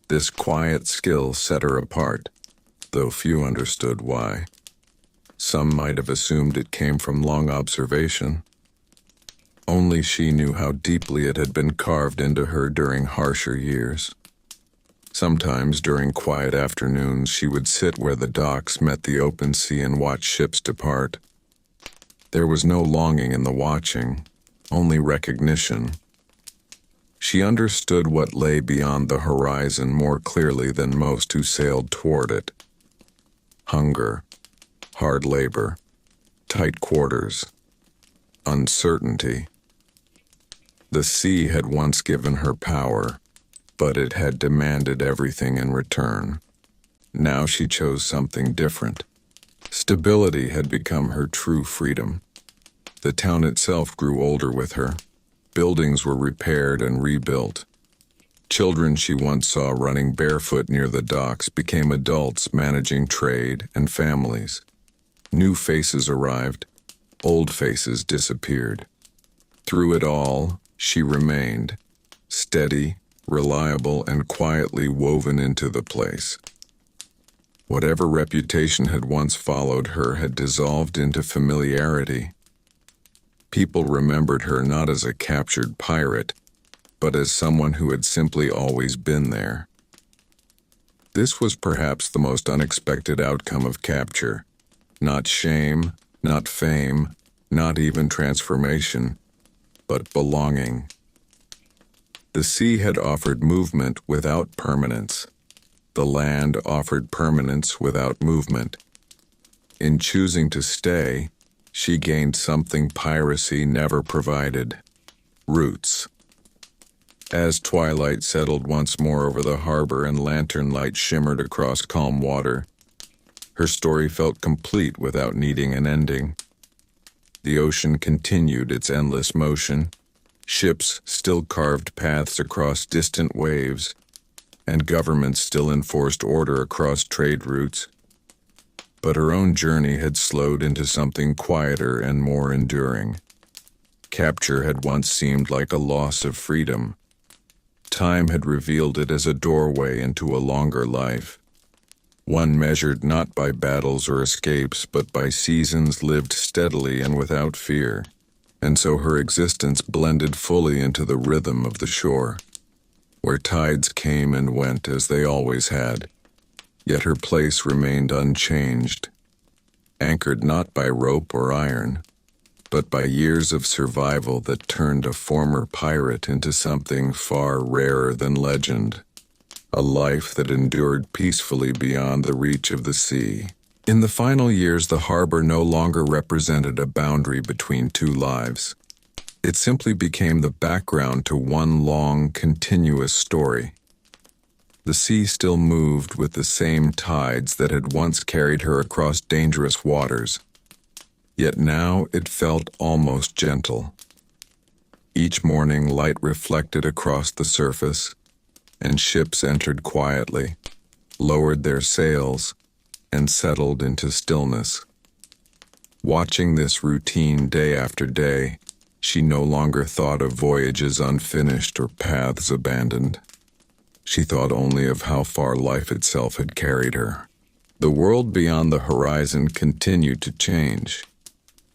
This quiet skill set her apart, though few understood why. Some might have assumed it came from long observation. Only she knew how deeply it had been carved into her during harsher years. Sometimes during quiet afternoons she would sit where the docks met the open sea and watch ships depart. There was no longing in the watching, only recognition. She understood what lay beyond the horizon more clearly than most who sailed toward it. Hunger, hard labor, tight quarters, uncertainty. The sea had once given her power, but it had demanded everything in return. Now she chose something different. Stability had become her true freedom. The town itself grew older with her. Buildings were repaired and rebuilt. Children she once saw running barefoot near the docks became adults managing trade and families. New faces arrived, old faces disappeared. Through it all, she remained, steady, reliable, and quietly woven into the place. Whatever reputation had once followed her had dissolved into familiarity. People remembered her not as a captured pirate, but as someone who had simply always been there. This was perhaps the most unexpected outcome of capture. Not shame, not fame, not even transformation, but belonging. The sea had offered movement without permanence. The land offered permanence without movement. In choosing to stay, she gained something piracy never provided: roots. As twilight settled once more over the harbor and lantern light shimmered across calm water, her story felt complete without needing an ending. The ocean continued its endless motion. Ships still carved paths across distant waves, and governments still enforced order across trade routes. But her own journey had slowed into something quieter and more enduring. Capture had once seemed like a loss of freedom. Time had revealed it as a doorway into a longer life, one measured not by battles or escapes, but by seasons lived steadily and without fear. And so her existence blended fully into the rhythm of the shore, where tides came and went as they always had. Yet her place remained unchanged, anchored not by rope or iron, but by years of survival that turned a former pirate into something far rarer than legend, a life that endured peacefully beyond the reach of the sea. In the final years, the harbor no longer represented a boundary between two lives. It simply became the background to one long, continuous story. The sea still moved with the same tides that had once carried her across dangerous waters, yet now it felt almost gentle. Each morning light reflected across the surface, and ships entered quietly, lowered their sails, and settled into stillness. Watching this routine day after day, she no longer thought of voyages unfinished or paths abandoned. She thought only of how far life itself had carried her. The world beyond the horizon continued to change.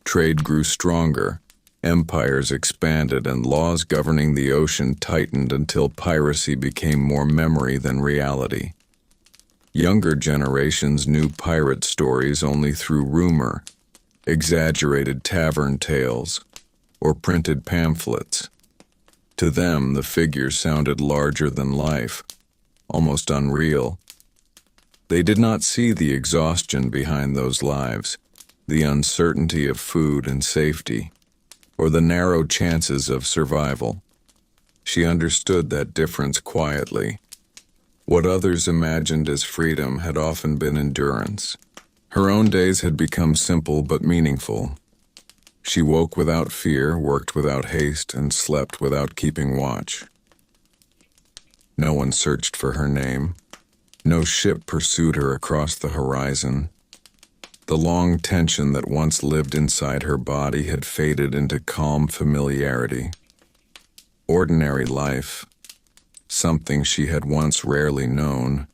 Trade grew stronger, empires expanded, and laws governing the ocean tightened until piracy became more memory than reality. Younger generations knew pirate stories only through rumor, exaggerated tavern tales, or printed pamphlets. To them, the figures sounded larger than life, almost unreal. They did not see the exhaustion behind those lives, the uncertainty of food and safety, or the narrow chances of survival. She understood that difference quietly. What others imagined as freedom had often been endurance. Her own days had become simple but meaningful. She woke without fear, worked without haste, and slept without keeping watch. No one searched for her name. No ship pursued her across the horizon. The long tension that once lived inside her body had faded into calm familiarity. Ordinary life, something she had once rarely known,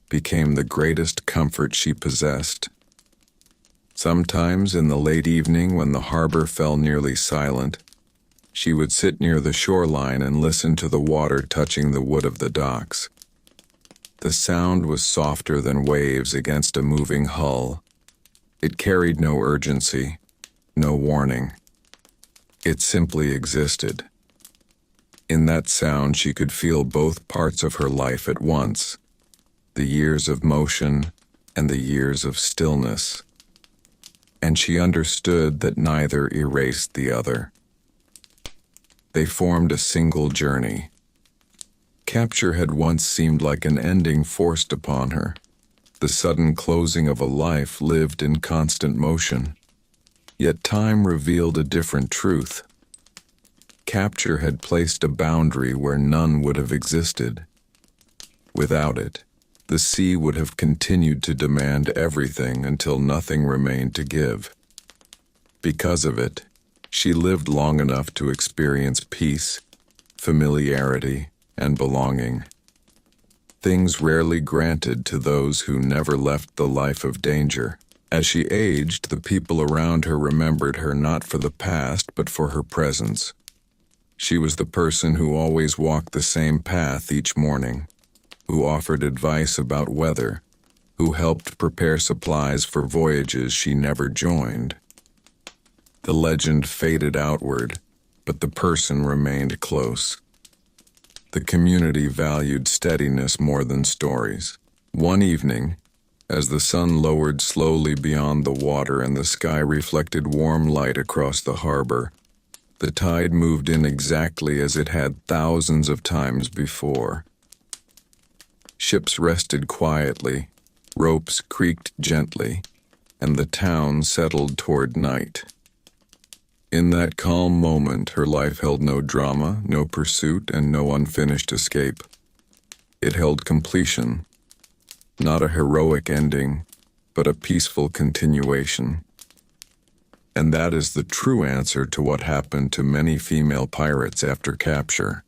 became the greatest comfort she possessed. Sometimes in the late evening, when the harbor fell nearly silent, she would sit near the shoreline and listen to the water touching the wood of the docks. The sound was softer than waves against a moving hull. It carried no urgency, no warning. It simply existed. In that sound she could feel both parts of her life at once, the years of motion and the years of stillness. And she understood that neither erased the other. They formed a single journey. Capture had once seemed like an ending forced upon her, the sudden closing of a life lived in constant motion. Yet time revealed a different truth. Capture had placed a boundary where none would have existed. Without it, the sea would have continued to demand everything until nothing remained to give. Because of it, she lived long enough to experience peace, familiarity, and belonging. Things rarely granted to those who never left the life of danger. As she aged, the people around her remembered her not for the past, but for her presence. She was the person who always walked the same path each morning, who offered advice about weather, who helped prepare supplies for voyages she never joined. The legend faded outward, but the person remained close. The community valued steadiness more than stories. One evening, as the sun lowered slowly beyond the water and the sky reflected warm light across the harbor, the tide moved in exactly as it had thousands of times before. Ships rested quietly, ropes creaked gently, and the town settled toward night. In that calm moment, her life held no drama, no pursuit, and no unfinished escape. It held completion, not a heroic ending, but a peaceful continuation. And that is the true answer to what happened to many female pirates after capture.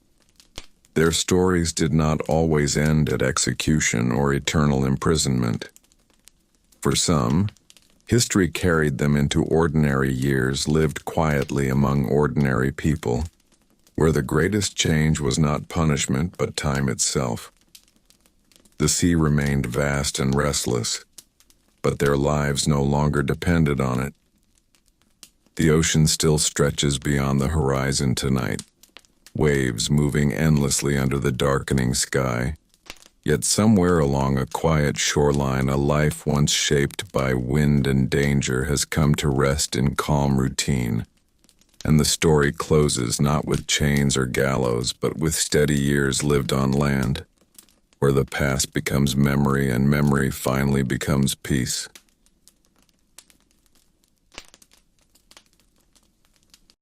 Their stories did not always end at execution or eternal imprisonment. For some, history carried them into ordinary years lived quietly among ordinary people, where the greatest change was not punishment but time itself. The sea remained vast and restless, but their lives no longer depended on it. The ocean still stretches beyond the horizon tonight, waves moving endlessly under the darkening sky. Yet somewhere along a quiet shoreline, a life once shaped by wind and danger has come to rest in calm routine. And the story closes not with chains or gallows, but with steady years lived on land, where the past becomes memory and memory finally becomes peace.